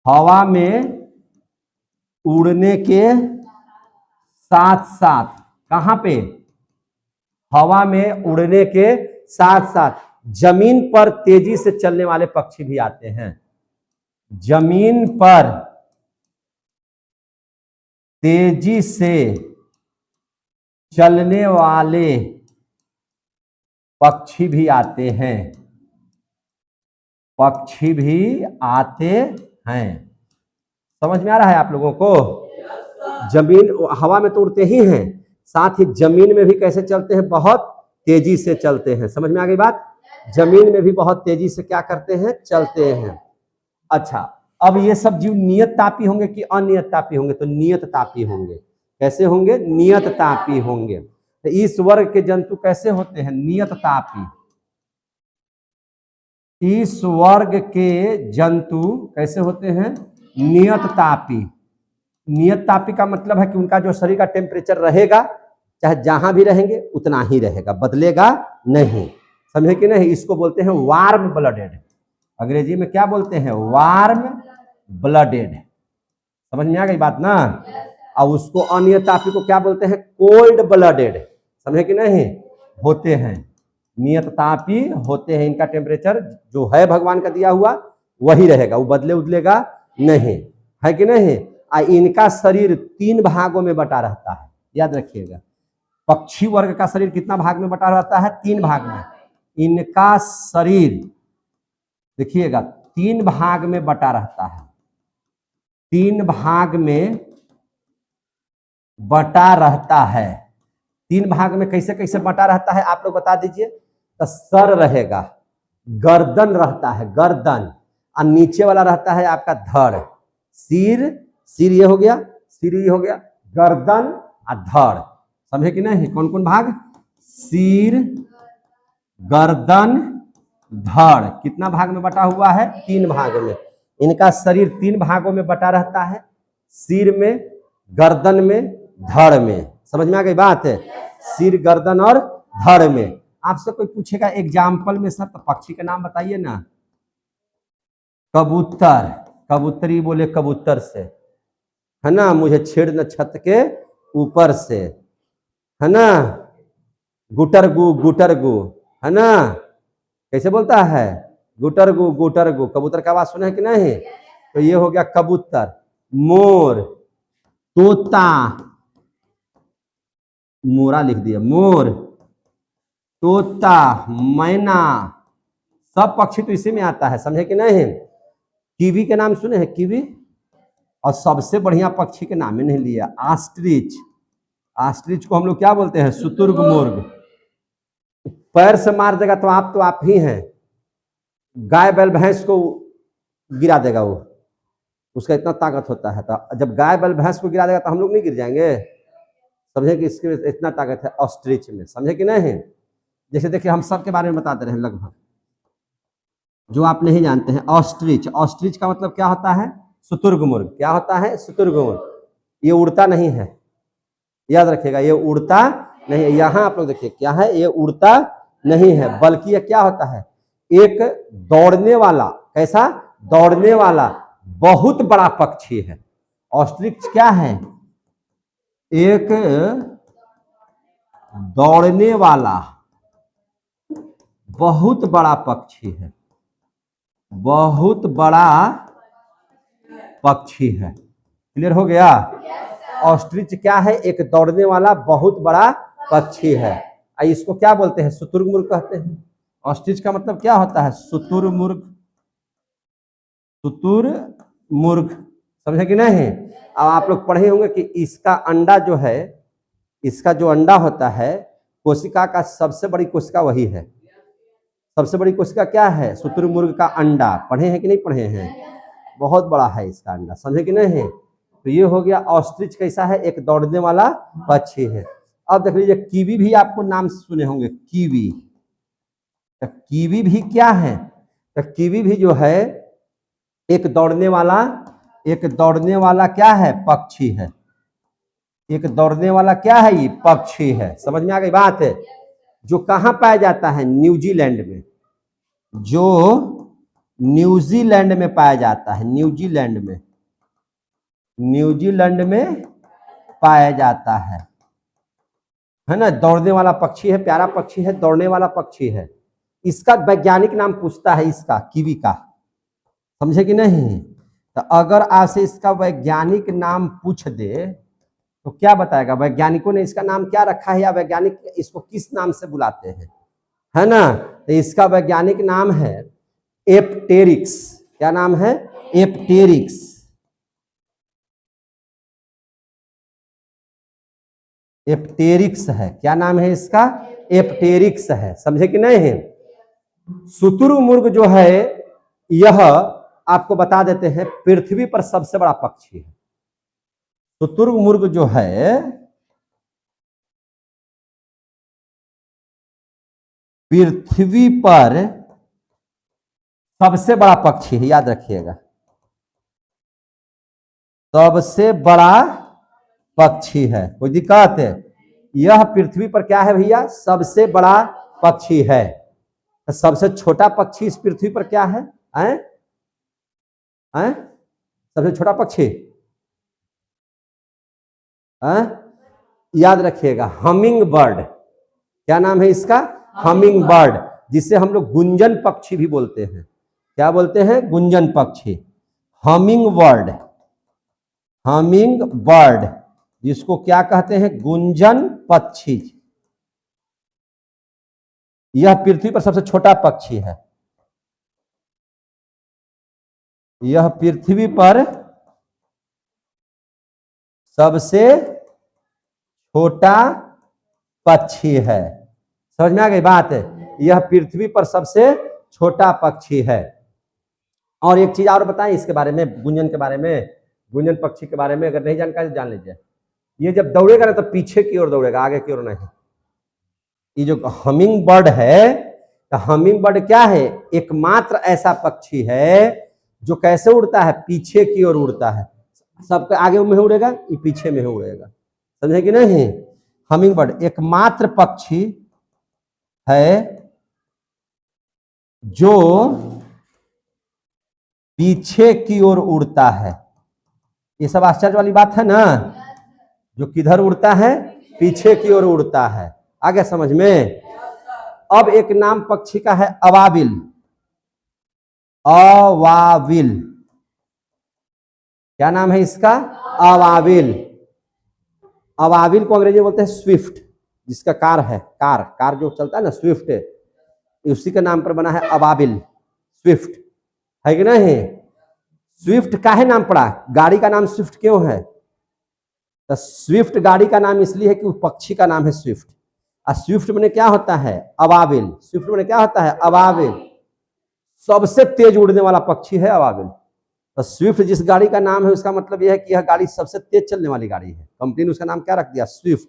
हवा में उड़ने के साथ साथ, कहां पे? हवा में उड़ने के साथ साथ जमीन पर तेजी से चलने वाले पक्षी भी आते हैं। जमीन पर तेजी से चलने वाले पक्षी भी आते हैं, पक्षी भी आते हैं। समझ में आ रहा है आप लोगों को? जमीन, हवा में तो उड़ते ही हैं, साथ ही जमीन में भी कैसे चलते हैं? बहुत तेजी से चलते हैं। समझ में आ गई बात? जमीन में भी बहुत तेजी से क्या करते हैं? चलते हैं। अच्छा, अब ये सब जीव नियत तापी होंगे कि अनियत तापी होंगे? तो नियत तापी होंगे। कैसे होंगे? नियत तापी होंगे। तो इस वर्ग के जंतु कैसे होते हैं? नियत तापी। इस वर्ग के जंतु कैसे होते हैं? नियत तापी। नियत तापी का मतलब है कि उनका जो शरीर का टेम्परेचर रहेगा, चाहे जहां भी रहेंगे उतना ही रहेगा, बदलेगा नहीं। समझे कि नहीं? इसको बोलते हैं वार्म ब्लडेड। अंग्रेजी में क्या बोलते हैं? Warm blooded. समझ में आ गई बात ना? और उसको अनियत तापी को क्या बोलते हैं? Cold blooded. समझे कि नहीं? होते हैं, नियत तापी होते हैं। इनका टेम्परेचर जो है भगवान का दिया हुआ वही रहेगा, वो बदले उदलेगा नहीं, है कि नहीं? इनका शरीर 3 भागों में बटा रहता है, याद रखिएगा। पक्षी वर्ग का शरीर कितना भाग में बटा रहता है? 3 भाग में। इनका शरीर देखिएगा 3 भाग में बटा रहता है, 3 भाग में बटा रहता है। 3 भाग में कैसे कैसे बटा रहता है आप लोग बता दीजिए। तो सर रहेगा, गर्दन रहता है, गर्दन, और नीचे वाला रहता है आपका धड़। सिर, सिर ये हो गया, सिर ये हो गया, गर्दन और धड़। समझे कि नहीं? कौन कौन भाग? सिर, गर्दन, धड़। कितना भाग में बटा हुआ है? 3 भाग में। इनका शरीर 3 भागों में बटा रहता है, सिर में, गर्दन में, धड़ में। समझ में आ गई बात है? सिर, गर्दन और धड़ में। आपसे कोई पूछेगा एग्जाम्पल में सर तो पक्षी का नाम बताइए ना। कबूतर, कबूतरी बोले कबूतर से, है ना? मुझे छेड़ न छत के ऊपर से, है ना? गुटरगु, गुटरगु, है ना? कैसे बोलता है? गुटरगु, गुटरगु। कबूतर का आवाज सुना है कि नहीं? तो ये हो गया कबूतर। मोर, तोता, मोरा लिख दिया, मोर, तोता, मैना, सब पक्षी तो इसी में आता है। समझे कि नहीं? कीवी के नाम सुने हैं? कीवी। और सबसे बढ़िया पक्षी के नाम ही नहीं लिया, ऑस्ट्रिच। ऑस्ट्रिच को हम लोग क्या बोलते हैं? शुतुरमुर्ग। पैर से मार देगा तो आप ही हैं। गाय बैल भैंस को गिरा देगा वो, उसका इतना ताकत होता है। तो जब गाय बैल भैंस को गिरा देगा तो हम लोग नहीं गिर जाएंगे? समझे कि इसके इतना ताकत है ऑस्ट्रिच में। समझे कि नहीं? जैसे देखिए हम सब के बारे में बताते रहे लगभग, जो आप नहीं जानते हैं। ऑस्ट्रिच, ऑस्ट्रिच का मतलब क्या होता है? शुतुरमुर्ग। क्या होता है? शुतुरमुर्ग। ये उड़ता नहीं है, याद रखिएगा, ये उड़ता नहीं है। यहाँ आप लोग देखिए क्या है, ये उड़ता नहीं है, बल्कि ये क्या होता है? एक दौड़ने वाला, कैसा? दौड़ने वाला बहुत बड़ा पक्षी है। ऑस्ट्रिच क्या है? एक दौड़ने वाला बहुत बड़ा पक्षी है, बहुत बड़ा पक्षी है। क्लियर हो गया? ऑस्ट्रिच क्या है? एक दौड़ने वाला बहुत बड़ा पक्षी है। इसको क्या बोलते हैं? शुतुरमुर्ग कहते हैं। ऑस्ट्रिच का मतलब क्या होता है? शुतुरमुर्ग, शुतुरमुर्ग। समझे कि नहीं? अब आप लोग पढ़े होंगे कि इसका अंडा जो है, इसका जो अंडा होता है, कोशिका का सबसे बड़ी कोशिका वही है। सबसे बड़ी कोशिका क्या है? शुतुरमुर्ग का अंडा। पढ़े हैं कि नहीं पढ़े हैं? बहुत बड़ा है इसका अंडा, समझे कि नहीं? तो ये हो गया ऑस्ट्रिच। कैसा है? एक दौड़ने वाला पक्षी है। अब देख लीजिए, कीवी भी आपको नाम सुने होंगे, कीवी। तो कीवी भी क्या है? तो कीवी भी जो है एक दौड़ने वाला क्या है? पक्षी है। एक दौड़ने वाला क्या है? ये पक्षी है। समझ में आ गई बात है? जो कहाँ पाया जाता है? न्यूजीलैंड में। जो न्यूजीलैंड में पाया जाता है, न्यूजीलैंड में पाया जाता है ना। दौड़ने वाला पक्षी है, प्यारा पक्षी है, दौड़ने वाला पक्षी है। इसका वैज्ञानिक नाम पूछता है, इसका कीवी का, समझे कि नहीं? तो अगर आपसे इसका वैज्ञानिक नाम पूछ दे तो क्या बताएगा? वैज्ञानिकों ने इसका नाम क्या रखा है, या वैज्ञानिक इसको किस नाम से बुलाते हैं, है ना? तो इसका वैज्ञानिक नाम है एप्टेरिक्स। क्या नाम है? एप्टेरिक्स। एप्टेरिक्स है। क्या नाम है इसका? एप्टेरिक्स है। समझे कि नहीं? शुतुरमुर्ग जो है, यह आपको बता देते हैं पृथ्वी पर सबसे बड़ा पक्षी है। शुतुरमुर्ग जो है पृथ्वी पर सबसे बड़ा पक्षी है, याद रखिएगा। सबसे बड़ा पक्षी है। कोई दिक्कत है? यह पृथ्वी पर क्या है भैया? सबसे बड़ा पक्षी है। तो सबसे छोटा पक्षी इस पृथ्वी पर क्या है? सबसे छोटा पक्षी याद रखिएगा, हमिंग बर्ड। क्या नाम है इसका? हमिंग बर्ड, जिसे हम लोग गुंजन पक्षी भी बोलते हैं। क्या बोलते हैं? गुंजन पक्षी। हमिंग बर्ड, जिसको क्या कहते हैं? गुंजन पक्षी। यह पृथ्वी पर सबसे छोटा पक्षी है। यह पृथ्वी पर सबसे छोटा पक्षी है। समझ में आ गई बात है? यह पृथ्वी पर सबसे छोटा पक्षी है। और एक चीज और बताएं इसके बारे में, गुंजन के बारे में, गुंजन पक्षी के बारे में अगर नहीं जानकारी जान लीजिए। ये जब दौड़ेगा ना तो पीछे की ओर दौड़ेगा, आगे की ओर नहीं। ये जो हमिंग बर्ड है, तो हमिंग बर्ड क्या है? एकमात्र ऐसा पक्षी है जो कैसे उड़ता है? पीछे की ओर उड़ता है। सबके आगे में उड़ेगा, ये पीछे में उड़ेगा। समझे कि नहीं? हमिंग बर्ड एकमात्र पक्षी है जो पीछे की ओर उड़ता है। ये सब आश्चर्य वाली बात है ना? जो किधर उड़ता है? पीछे की ओर उड़ता है। आगे समझ में? अब एक नाम पक्षी का है अवाविल। अवाविल। क्या नाम है इसका? अवाविल। अवाविल को अंग्रेजी में बोलते हैं स्विफ्ट, जिसका कार है, कार जो चलता है ना, स्विफ्ट, उसी के नाम पर बना है अवाविल। स्विफ्ट है कि नहीं? स्विफ्ट काहे नाम पड़ा? गाड़ी का नाम स्विफ्ट क्यों है? तो स्विफ्ट गाड़ी का नाम इसलिए है कि उस पक्षी का नाम है स्विफ्ट। और स्विफ्ट में क्या होता है? अवाविल। स्विफ्ट में क्या होता है? अवाविल। सबसे तेज उड़ने वाला पक्षी है अवाविल। तो स्विफ्ट जिस गाड़ी का नाम है, उसका मतलब यह है कि यह गाड़ी सबसे तेज चलने वाली गाड़ी है। कंपनी ने उसका नाम क्या रख दिया? स्विफ्ट।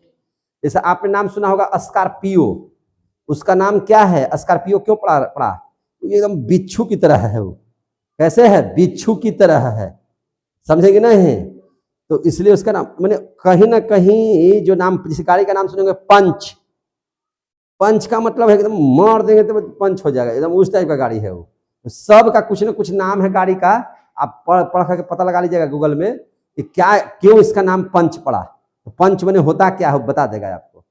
जैसे आपने नाम सुना होगा स्कॉर्पियो, उसका नाम क्या है? स्कॉर्पियो क्यों पड़ा? एकदम बिच्छू की तरह है। वो कैसे है? बिच्छू की तरह है। समझेंगे नहीं? तो इसलिए उसका नाम, मैंने कहीं ना कहीं जो नाम, जिस गाड़ी का नाम सुनेंगे पंच, पंच का मतलब है एकदम मार देंगे तो पंच हो जाएगा, एकदम उस टाइप का गाड़ी है वो। तो सब का कुछ ना कुछ नाम है गाड़ी का। आप पढ़ करके पता लगा लीजिएगा गूगल में कि क्या, क्यों इसका नाम पंच पड़ा। तो पंच मैंने होता क्या है बता देगा आपको।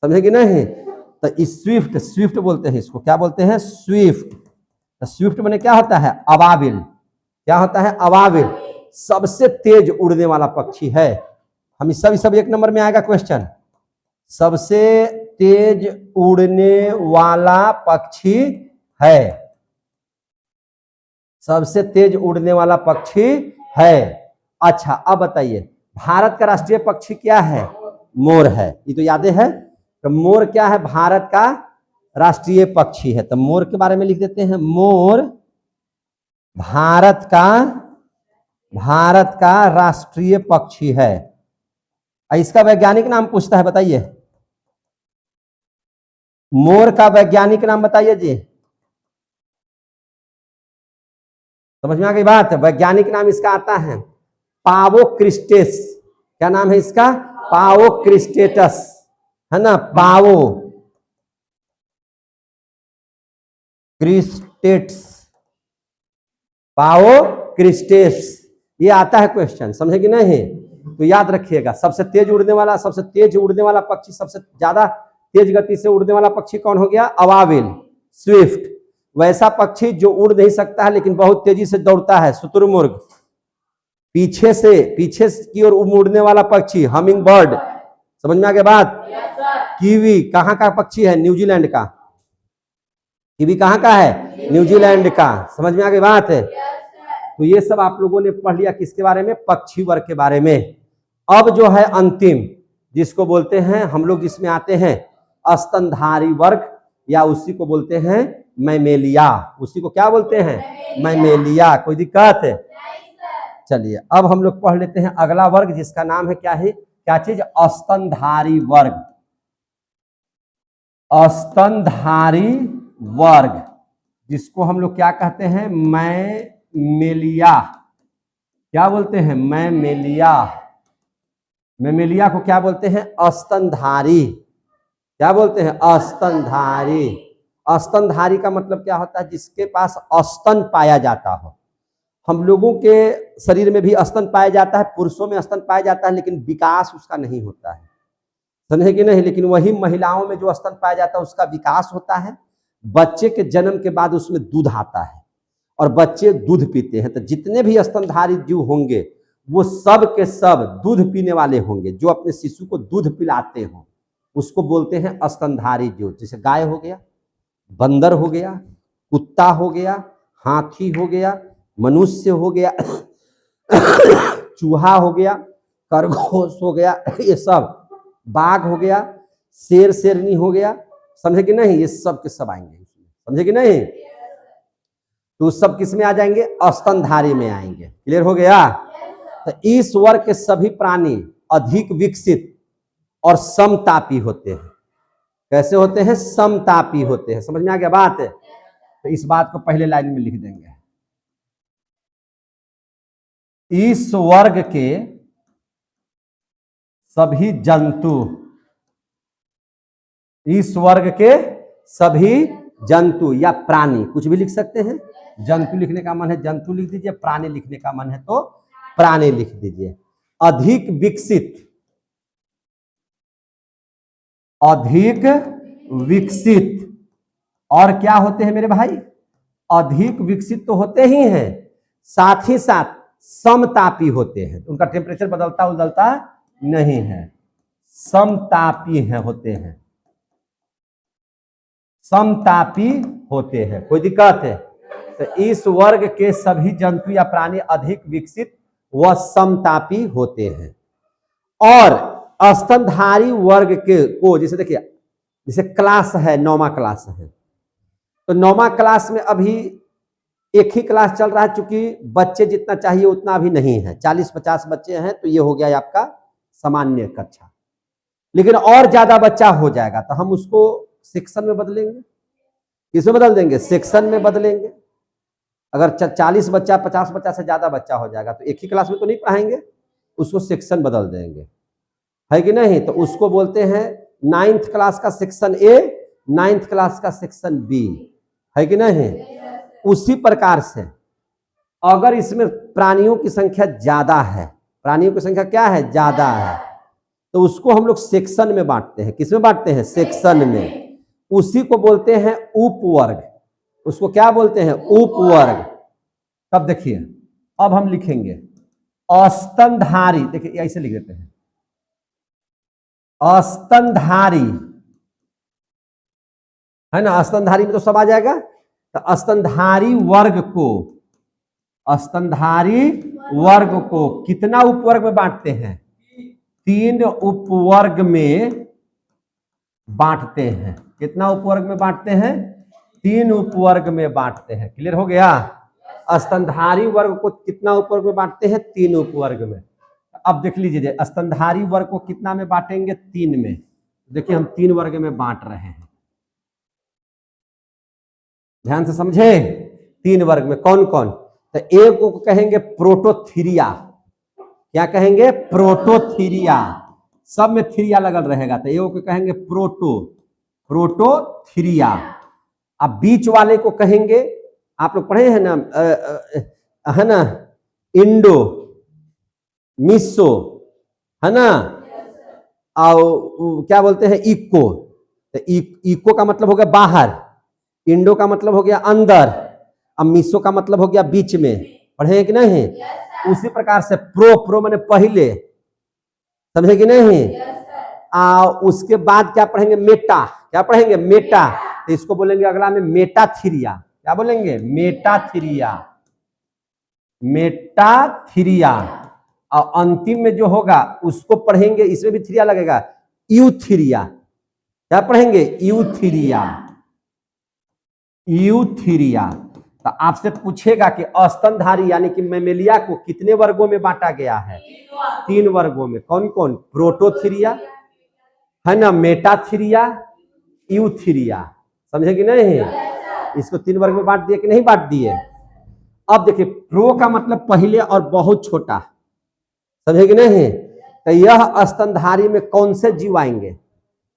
समझे कि नहीं? तो स्विफ्ट, स्विफ्ट बोलते हैं इसको। क्या बोलते हैं? स्विफ्ट। तो स्विफ्ट मैंने क्या होता है? अवाविल। क्या होता है? अवाविल। सबसे तेज उड़ने वाला पक्षी है। हम सब एक नंबर में आएगा क्वेश्चन। सबसे तेज उड़ने वाला पक्षी है। सबसे तेज उड़ने वाला पक्षी है। अच्छा, अब बताइए भारत का राष्ट्रीय पक्षी क्या है? मोर है। ये तो याद है। तो मोर क्या है? भारत का राष्ट्रीय पक्षी है। तो मोर के बारे में लिख देते हैं, मोर भारत का राष्ट्रीय पक्षी है। इसका वैज्ञानिक नाम पूछता है, बताइए मोर का वैज्ञानिक नाम बताइए जी। समझ में आ गई बात? वैज्ञानिक नाम इसका आता है पावोक्रिस्टेस। क्या नाम है इसका? पावोक्रिस्टेटस, है ना, पावोक्रिस्टेट्स, ये आता है क्वेश्चन, समझे कि नहीं? तो याद रखिएगा, सबसे तेज उड़ने वाला पक्षी, सबसे ज्यादा तेज गति से उड़ने वाला पक्षी कौन हो गया? अवाविल, स्विफ्ट। वैसा पक्षी जो उड़ नहीं सकता है लेकिन बहुत तेजी से दौड़ता है, शुतुरमुर्ग। पीछे की ओर उड़ने वाला पक्षी हमिंग बर्ड। समझ में आ गया बात? कीवी कहाँ का पक्षी है? न्यूजीलैंड का। कीवी कहाँ का है? न्यूजीलैंड का। समझ में आ गई बात है? तो ये सब आप लोगों ने पढ़ लिया किसके बारे में? पक्षी वर्ग के बारे में। अब जो है अंतिम, जिसको बोलते हैं हम लोग, इसमें आते हैं स्तनधारी वर्ग, या उसी को बोलते हैं मैमेलिया। उसी को क्या बोलते हैं? मैमेलिया। कोई दिक्कत है? चलिए अब हम लोग पढ़ लेते हैं अगला वर्ग, जिसका नाम है क्या है? क्या चीज? स्तनधारी वर्ग। स्तनधारी वर्ग, जिसको हम लोग क्या कहते हैं? मैमेलिया। क्या बोलते हैं? मैमेलिया। मैमेलिया को क्या बोलते हैं? स्तनधारी। क्या बोलते हैं? स्तनधारी। स्तनधारी का मतलब क्या होता है? जिसके पास स्तन पाया जाता हो। हम लोगों के शरीर में भी स्तन पाया जाता है, पुरुषों में स्तन पाया जाता है, लेकिन विकास उसका नहीं होता है, समझे कि नहीं? लेकिन वही महिलाओं में जो स्तन पाया जाता है उसका विकास होता है। बच्चे के जन्म के बाद उसमें दूध आता है और बच्चे दूध पीते हैं। तो जितने भी स्तनधारी जीव होंगे वो सब के सब दूध पीने वाले होंगे। जो अपने शिशु को दूध पिलाते हो उसको बोलते हैं स्तनधारी जीव। जैसे गाय हो गया, बंदर हो गया, कुत्ता हो गया, हाथी हो गया, मनुष्य हो गया, चूहा हो गया, खरगोश हो गया, ये सब, बाघ हो गया, शेर शेरनी हो गया, समझे कि नहीं? ये सब के सब आएंगे इसमें, समझे कि नहीं? तो सब किस में आ जाएंगे? स्तनधारी में आएंगे। क्लियर हो गया? तो इस वर्ग के सभी प्राणी अधिक विकसित और समतापी होते हैं। कैसे होते हैं? समतापी होते हैं। समझ में आ गया बात? तो इस बात को पहले लाइन में लिख देंगे। इस वर्ग के सभी जंतु, इस वर्ग के सभी जंतु या प्राणी, कुछ भी लिख सकते हैं। जंतु लिखने का मन है जंतु लिख दीजिए, प्राणी लिखने का मन है तो प्राणी लिख दीजिए। अधिक विकसित, अधिक विकसित, और क्या होते हैं मेरे भाई? अधिक विकसित तो होते ही हैं, साथ ही साथ समतापी होते हैं। उनका टेम्परेचर बदलता उदलता नहीं है, समतापी है, होते हैं, समतापी होते हैं। कोई दिक्कत है? तो इस वर्ग के सभी जंतु या प्राणी अधिक विकसित व समतापी होते हैं। और स्तनधारी वर्ग के को, जैसे देखिए, जैसे क्लास है, 9वां क्लास है, तो 9वां क्लास में अभी एक ही क्लास चल रहा है, चूंकि बच्चे जितना चाहिए उतना अभी नहीं है, 40-50 बच्चे हैं, तो ये हो गया आपका सामान्य कक्षा। लेकिन और ज्यादा बच्चा हो जाएगा तो हम उसको सेक्शन में बदलेंगे। किसमें बदल देंगे? सेक्शन में बदलेंगे। अगर 40 बच्चा, 50 बच्चा से ज्यादा बच्चा हो जाएगा तो एक ही क्लास में तो नहीं पढ़ाएंगे, उसको सेक्शन बदल देंगे, है कि नहीं? तो उसको बोलते हैं 9th क्लास का सेक्शन ए, 9th क्लास का सेक्शन बी, है कि नहीं? उसी प्रकार से अगर इसमें प्राणियों की संख्या ज्यादा है, प्राणियों की संख्या क्या है? ज्यादा है, तो उसको हम लोग सेक्शन में बांटते हैं। किसमें बांटते हैं? सेक्शन में। उसी को बोलते हैं उपवर्ग। उसको क्या बोलते हैं? उपवर्ग। तब देखिए, अब हम लिखेंगे स्तनधारी, देखिए ऐसे लिख देते हैं, स्तनधारी, है ना? स्तनधारी में तो सब आ जाएगा। तो स्तनधारी वर्ग को, स्तनधारी वर्ग को कितना उपवर्ग में बांटते हैं? 3 उपवर्ग में बांटते हैं। कितना उपवर्ग में बांटते हैं? 3 उपवर्ग में बांटते हैं। क्लियर हो गया? स्तनधारी वर्ग को कितना उपवर्ग में बांटते हैं? 3 उपवर्ग में। अब देख लीजिए, स्तनधारी वर्ग को कितना में बांटेंगे? 3 में। देखिए हम 3 वर्ग में बांट रहे हैं, ध्यान से समझे। 3 वर्ग में कौन कौन? तो एक को कहेंगे प्रोटोथीरिया। क्या कहेंगे? प्रोटोथीरिया। सब में थीरिया लगल रहेगा, तो एक को कहेंगे प्रोटोथीरिया। अब बीच वाले को कहेंगे, आप लोग पढ़े हैं ना, है ना, इंडो मिसो, है ना, और क्या बोलते हैं? इको। तो इको का मतलब हो गया बाहर, इंडो का मतलब हो गया अंदर, अब मिसो का मतलब हो गया बीच में। पढ़े कि नहीं? उसी प्रकार से प्रो माने पहले, समझे कि नहीं? उसके बाद क्या पढ़ेंगे? मेटा। क्या पढ़ेंगे? मेटा। तो इसको बोलेंगे अगला में मेटाथीरिया। क्या बोलेंगे? मेटाथीरिया। मेटाथीरिया। और अंतिम में जो होगा उसको पढ़ेंगे, इसमें भी थीरिया लगेगा, यूथीरिया। क्या पढ़ेंगे? यूथीरिया। यूथीरिया। तो आपसे पूछेगा कि स्तनधारी यानी कि मैमेलिया को कितने वर्गों में बांटा गया है? 3 वर्गों में। कौन कौन? प्रोटोथीरिया, है ना, मेटाथीरिया, यूथीरिया। समझे कि नहीं? इसको 3 वर्ग में बांट दिए कि नहीं बांट दिए? अब देखिए, प्रो का मतलब पहले और बहुत छोटा, समझे कि नहीं? तो यह स्तनधारी में कौन से जीव आएंगे?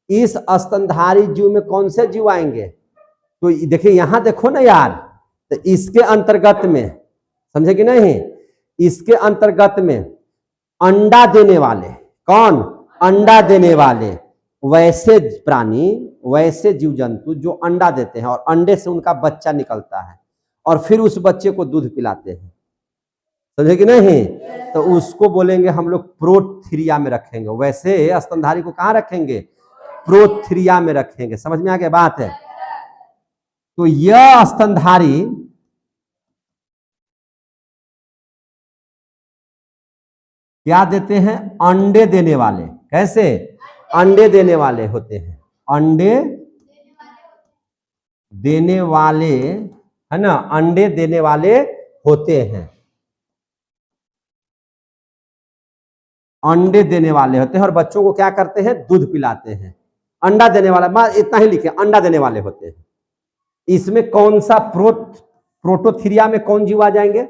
इस स्तनधारी जीव में कौन से जीव आएंगे? तो देखिए यहां देखो ना यार, तो इसके अंतर्गत में, समझे कि नहीं, इसके अंतर्गत में अंडा देने वाले, कौन? अंडा देने वाले वैसे प्राणी, वैसे जीव जंतु जो अंडा देते हैं और अंडे से उनका बच्चा निकलता है और फिर उस बच्चे को दूध पिलाते हैं, समझे कि नहीं? तो उसको बोलेंगे हम लोग प्रोथीरिया में रखेंगे। वैसे स्तनधारी को कहां रखेंगे? प्रोथीरिया में रखेंगे। समझ में आ गया बात है? तो यह स्तनधारी क्या देते हैं? अंडे देने वाले। कैसे? अंडे देने वाले होते हैं। अंडे देने वाले, है ना, अंडे देने वाले होते हैं। अंडे देने वाले होते हैं और बच्चों को क्या करते हैं? दूध पिलाते हैं। अंडा देने वाला, इतना ही लिखे, अंडा देने वाले होते हैं। इसमें कौन सा प्रोटोथीरिया में कौन जीव आ जाएंगे?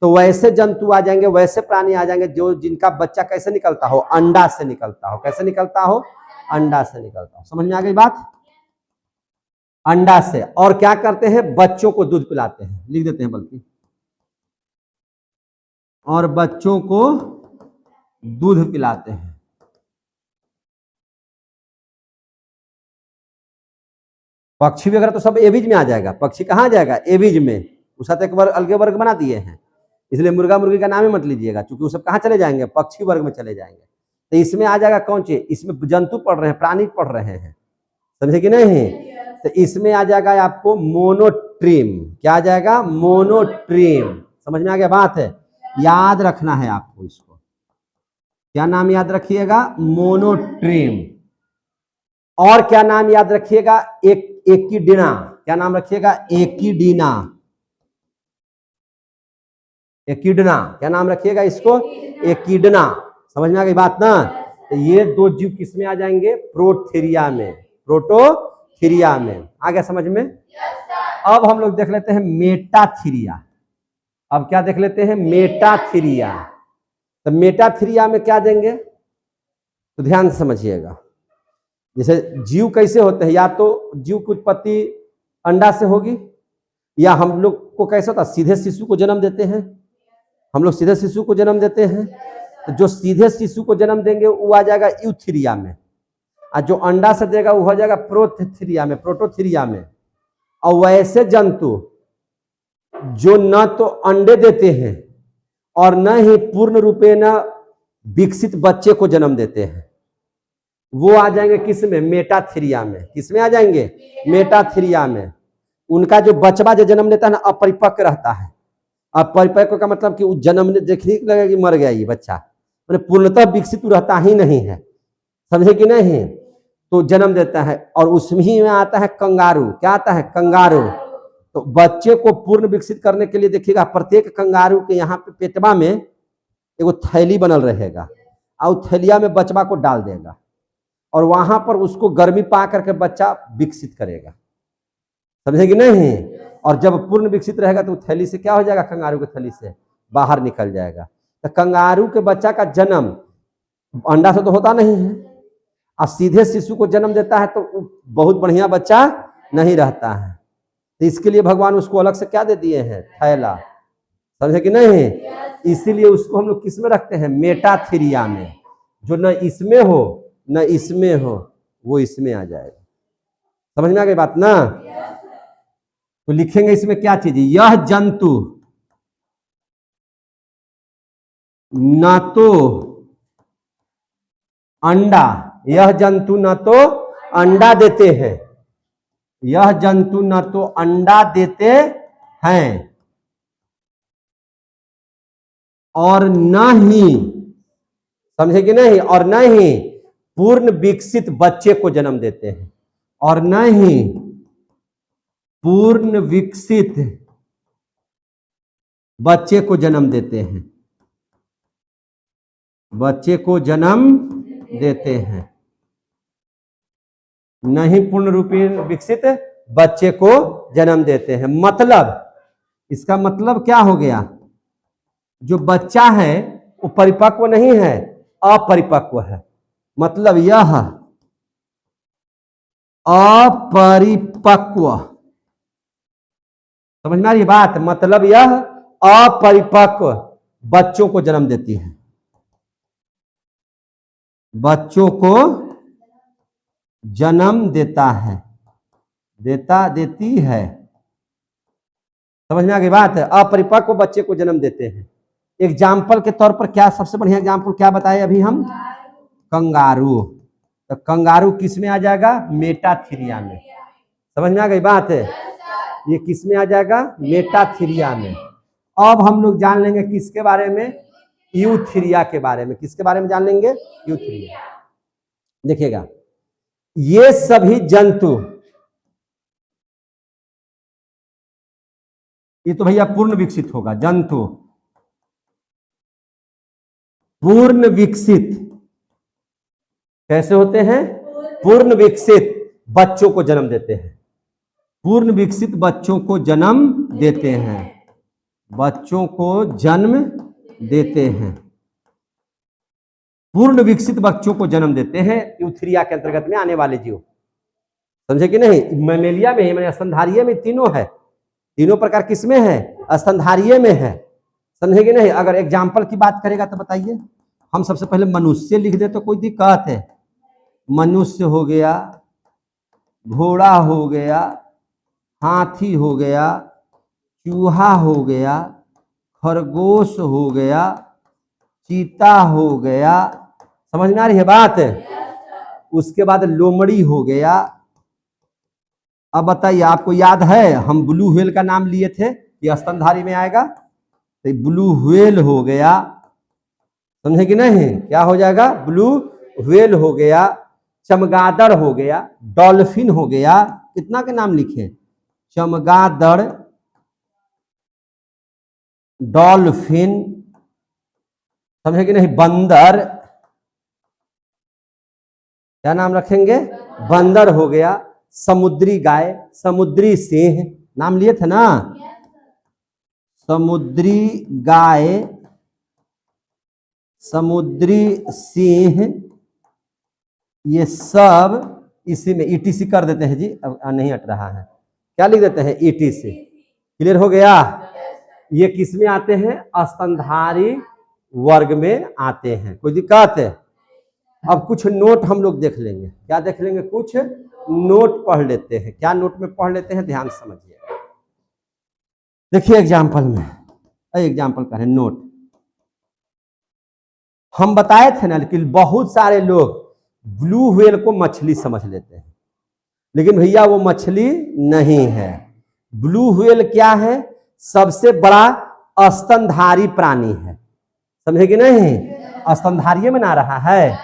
तो वैसे जंतु आ जाएंगे, वैसे प्राणी आ जाएंगे जो जिनका बच्चा कैसे निकलता हो? अंडा से निकलता हो। कैसे निकलता हो? अंडा से निकलता हो। समझ में आ गई बात? अंडा से। और क्या करते हैं? बच्चों को दूध पिलाते हैं। लिख देते हैं बल्कि, और बच्चों को दूध पिलाते हैं। पक्षी वगैरह तो सब एविज में आ जाएगा। पक्षी कहाँ आ जाएगा? एविज में। उसका तो एक वर्ग, अलग वर्ग बना दिए हैं, इसलिए मुर्गा मुर्गी का नाम ही मत लीजिएगा, क्योंकि वो सब कहाँ चले जाएंगे? पक्षी वर्ग में चले जाएंगे। तो इसमें आ जाएगा कौन सी? इसमें जंतु पढ़ रहे हैं, प्राणी पढ़ रहे हैं, समझे कि नहीं? तो इसमें आ जाएगा आपको मोनोट्रीम। क्या आ जाएगा? मोनोट्रीम। समझ में आ गया बात है? याद रखना है आपको इसको। क्या नाम याद रखिएगा? मोनोट्रीम। और क्या नाम याद रखिएगा? एकिडना। क्या नाम रखिएगा? एकिडना। एकिडना। क्या नाम रखिएगा इसको? एकिडना। समझ में आ गई बात ना? तो ये 2 जीव किस में आ जाएंगे? प्रोथीरिया में। प्रोटोथीरिया में। आ गया समझ में? अब हम लोग देख लेते हैं मेटाथीरिया। अब क्या देख लेते हैं? मेटाथीरिया। तो मेटाथीरिया में क्या देंगे? तो ध्यान से समझिएगा। जैसे जीव कैसे होते हैं? या तो जीव की उत्पत्ति अंडा से होगी, या हम लोग को कैसे होता है? सीधे शिशु को जन्म देते हैं। हम लोग सीधे शिशु को जन्म देते हैं। तो जो सीधे शिशु को जन्म देंगे वो आ जाएगा यूथीरिया में, और जो अंडा से देगा वो हो जाएगा प्रोथीरिया में, प्रोटोथीरिया में। और वैसे जंतु जो न तो अंडे देते हैं और न ही पूर्ण रूपे न विकसित बच्चे को जन्म देते हैं, वो आ जाएंगे किस में? मेटाथीरिया में। किस में आ जाएंगे? मेटाथीरिया में। उनका जो बचवा जो जन्म लेता है ना, अपरिपक्व रहता है। अपरिपक्व का मतलब कि जन्म देखने लगेगा कि मर गया ये बच्चा, मैंने पूर्णतः विकसित रहता ही नहीं है, समझे कि नहीं? तो जन्म देता है। और उसमें ही में आता है कंगारू। क्या आता है? कंगारू। तो बच्चे को पूर्ण विकसित करने के लिए देखिएगा, प्रत्येक कंगारू के यहाँ पे पेटवा में एगो थैली बनल रहेगा और थैलिया में बचवा को डाल देगा और वहां पर उसको गर्मी पा करके बच्चा विकसित करेगा। समझेगी नहीं? और जब पूर्ण विकसित रहेगा तो थैली से क्या हो जाएगा? कंगारू की थैली से बाहर निकल जाएगा। तो कंगारू के बच्चा का जन्म अंडा से तो होता नहीं है, और सीधे शिशु को जन्म देता है तो बहुत बढ़िया बच्चा नहीं रहता है। तो इसके लिए भगवान उसको अलग से क्या दे दिए हैं? थैला। समझे कि नहीं? इसीलिए उसको हम लोग किस में रखते हैं? मेटाथीरिया में। जो न इसमें हो न इसमें हो वो इसमें आ जाएगा। समझ में आ गई बात ना? तो लिखेंगे इसमें क्या चीज? यह जंतु न तो अंडा, यह जंतु न तो अंडा देते हैं, यह जंतु न तो अंडा देते हैं और न ही, समझे कि नहीं? और न ही पूर्ण विकसित बच्चे को जन्म देते हैं, और न ही पूर्ण विकसित बच्चे को जन्म देते हैं, बच्चे को जन्म देते हैं, नहीं पूर्ण रूपी विकसित बच्चे को जन्म देते हैं। मतलब इसका मतलब क्या हो गया? जो बच्चा है वो परिपक्व नहीं है, अपरिपक्व है। मतलब यह अपरिपक्व, समझ में आ रही बात? मतलब यह अपरिपक्व बच्चों को जन्म देती है, बच्चों को जन्म देता है, देती है। समझ में आ गई बात? अपरिपक्व बच्चे को जन्म देते हैं। एग्जाम्पल के तौर पर क्या सबसे बढ़िया एग्जाम्पल क्या बताए अभी हम? कंगारू। तो कंगारू किस में आ जाएगा? मेटाथीरिया में। समझ में आ गई बात? ये किस में आ जाएगा? मेटाथीरिया में। अब हम लोग जान लेंगे किसके बारे में? यूथीरिया के बारे में। किसके बारे में जान लेंगे? यूथीरिया। देखिएगा, ये सभी जंतु, ये तो भैया पूर्ण विकसित होगा। जंतु पूर्ण विकसित कैसे होते हैं? पूर्ण विकसित बच्चों को जन्म देते हैं, पूर्ण विकसित बच्चों को जन्म देते हैं, बच्चों को जन्म देते हैं, पूर्ण विकसित बच्चों को जन्म देते हैं। यूथीरिया के अंतर्गत में आने वाले जीव। समझे कि नहीं? मैमेलिया में, मैंने स्तनधारीय में तीनों है। तीनों प्रकार किसमें है? स्तनधारीय में है। समझे कि नहीं? अगर एग्जाम्पल की बात करेगा तो बताइए, हम सबसे पहले मनुष्य लिख दे तो कोई दिक्कत है? मनुष्य हो गया, घोड़ा हो गया, हाथी हो गया, चूहा हो गया, खरगोश हो गया, चीता हो गया। समझ में आ रही है बात? उसके बाद लोमड़ी हो गया। अब बताइए, आपको याद है हम ब्लू व्हेल का नाम लिए थे, ये स्तनधारी में आएगा। तो ब्लू व्हेल हो गया, समझे कि नहीं? क्या हो जाएगा? ब्लू व्हेल हो गया, चमगादड़ हो गया, डॉल्फिन हो गया। कितना के नाम लिखे? चमगादड़, डॉल्फिन, समझे कि नहीं? बंदर, क्या नाम रखेंगे? बंदर हो गया, समुद्री गाय, समुद्री सिंह, नाम लिए थे ना? समुद्री गाय, समुद्री सिंह, ये सब इसी में ईटीसी कर देते हैं जी। अब नहीं हट रहा है, क्या लिख देते हैं? ईटीसी। क्लियर हो गया? ये किस में आते हैं? स्तनधारी वर्ग में आते हैं। कोई दिक्कत है? अब कुछ नोट हम लोग देख लेंगे। क्या देख लेंगे? कुछ नोट पढ़ लेते हैं। क्या नोट में पढ़ लेते हैं? ध्यान से समझिए। देखिए एग्जाम्पल में, एग्जाम्पल का है नोट। हम बताए थे ना कि बहुत सारे लोग ब्लू व्हेल को मछली समझ लेते हैं, लेकिन भैया वो मछली नहीं है। ब्लू व्हेल क्या है? सबसे बड़ा स्तनधारी प्राणी है। समझे कि नहीं? स्तनधारी में ना रहा है।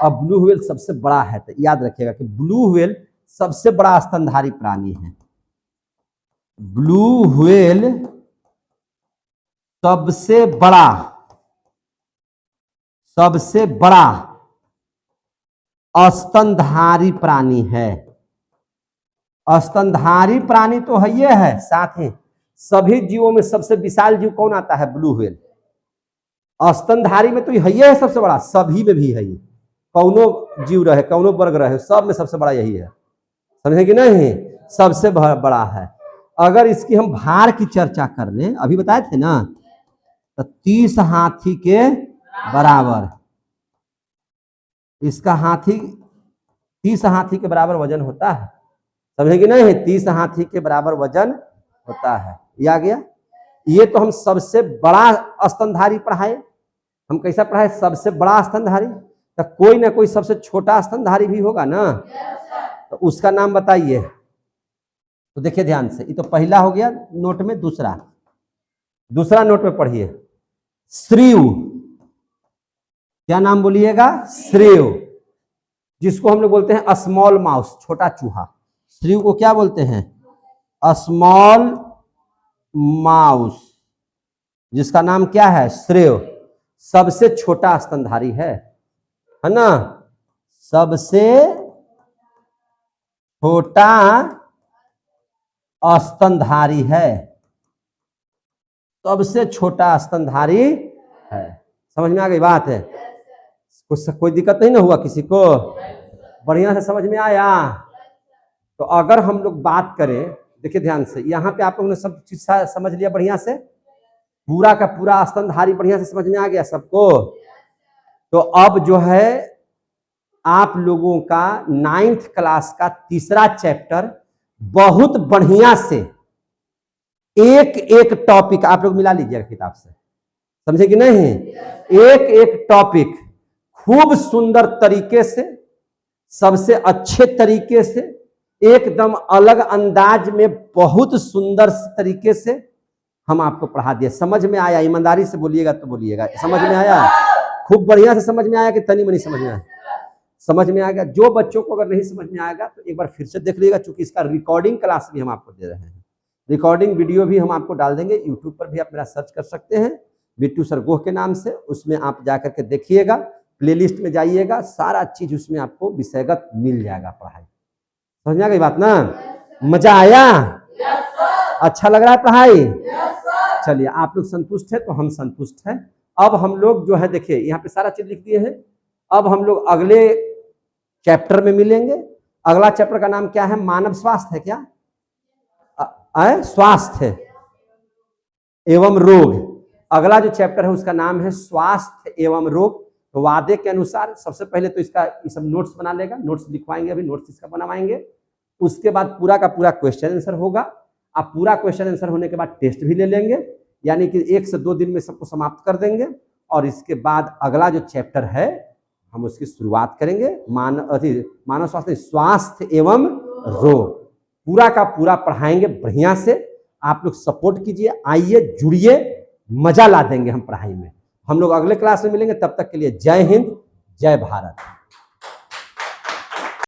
और ब्लू व्हेल सबसे बड़ा है। तो याद रखिएगा कि ब्लू व्हेल सबसे बड़ा स्तनधारी प्राणी है। ब्लू व्हेल सबसे बड़ा स्तनधारी प्राणी है। स्तनधारी प्राणी तो है ये है, साथ ही सभी जीवों में सबसे विशाल जीव कौन आता है? Blue whale. स्तनधारी में तो यही है सबसे बड़ा, सभी में भी है ये, कौनो जीव रहे, कौनो वर्ग रहे, सब में सबसे बड़ा यही है। समझे कि नहीं? सबसे बड़ा है। अगर इसकी हम भार की चर्चा कर लें, अभी बताए थे ना, तो 30 हाथी के बराबर इसका 30 हाथी के बराबर वजन होता है। समझे कि नहीं? 30 हाथी के बराबर वजन होता है। ये आ गया। ये तो हम सबसे बड़ा स्तनधारी पढ़ाए। हम कैसा पढ़ाए? सबसे बड़ा स्तनधारी। तो कोई ना कोई सबसे छोटा स्तनधारी भी होगा ना, तो उसका नाम बताइए। तो देखिए ध्यान से, ये तो पहला हो गया नोट में। दूसरा नोट में पढ़िए, श्रीव। क्या नाम बोलिएगा? श्रीव, जिसको हम लोग बोलते हैं स्मॉल माउस, छोटा चूहा। श्रीव को क्या बोलते हैं? स्मॉल माउस, जिसका नाम क्या है? श्रीव। सबसे छोटा स्तनधारी है ना? सबसे छोटा स्तनधारी है। सबसे छोटा स्तनधारी है। समझ में आ गई बात है? कोई दिक्कत नहीं ना हुआ किसी को? बढ़िया से समझ में आया? तो अगर हम लोग बात करें, देखिए ध्यान से, यहाँ पे आप लोगों ने सब चीज समझ लिया बढ़िया से, पूरा का पूरा स्तनधारी बढ़िया से समझ में आ गया सबको। तो अब जो है आप लोगों का 9th क्लास का तीसरा चैप्टर बहुत बढ़िया से एक एक टॉपिक आप लोग मिला लीजिएगा किताब से। समझे कि नहीं? एक एक टॉपिक खूब सुंदर तरीके से, सबसे अच्छे तरीके से, एकदम अलग अंदाज में, बहुत सुंदर तरीके से हम आपको पढ़ा दिए। समझ में आया? ईमानदारी से बोलिएगा तो बोलिएगा, समझ में आया? खूब बढ़िया से समझ में आया कि तनी मनी समझ में आया? समझ में आ गया। जो बच्चों को अगर नहीं समझ में आएगा तो एक बार फिर से देख लीजिएगा, क्योंकि इसका रिकॉर्डिंग क्लास भी हम आपको दे रहे हैं। रिकॉर्डिंग वीडियो भी हम आपको डाल देंगे यूट्यूब पर, भी आप मेरा सर्च कर सकते हैं बिट्टू सर गोह के नाम से। उसमें आप जाकर के देखिएगा, प्लेलिस्ट में जाइएगा, सारा चीज उसमें आपको विषयगत मिल जाएगा पढ़ाई। समझ में आ गई बात ना? मजा आया? अच्छा लग रहा है पढ़ाई? चलिए, आप लोग संतुष्ट है तो हम संतुष्ट हैं। अब हम लोग जो है, देखिए यहाँ पे सारा चीज लिख दिए हैं। अब हम लोग अगले चैप्टर में मिलेंगे। अगला चैप्टर का नाम क्या है? मानव स्वास्थ्य है क्या? स्वास्थ्य एवं रोग। अगला जो चैप्टर है उसका नाम है स्वास्थ्य एवं रोग। तो वादे के अनुसार सबसे पहले तो इसका ये सब नोट्स बना लेगा, नोट्स लिखवाएंगे, अभी नोट्स इसका बनवाएंगे। उसके बाद पूरा का पूरा क्वेश्चन आंसर होगा। आप पूरा क्वेश्चन आंसर होने के बाद टेस्ट भी ले लेंगे, यानी कि 1 से 2 दिन में सबको समाप्त कर देंगे। और इसके बाद अगला जो चैप्टर है हम उसकी शुरुआत करेंगे, मानव स्वास्थ्य एवं रोग। पूरा का पूरा पढ़ाएंगे बढ़िया से। आप लोग सपोर्ट कीजिए, आइए, जुड़िए, मजा ला देंगे हम पढ़ाई में। हम लोग अगले क्लास में मिलेंगे, तब तक के लिए जय हिंद, जय भारत।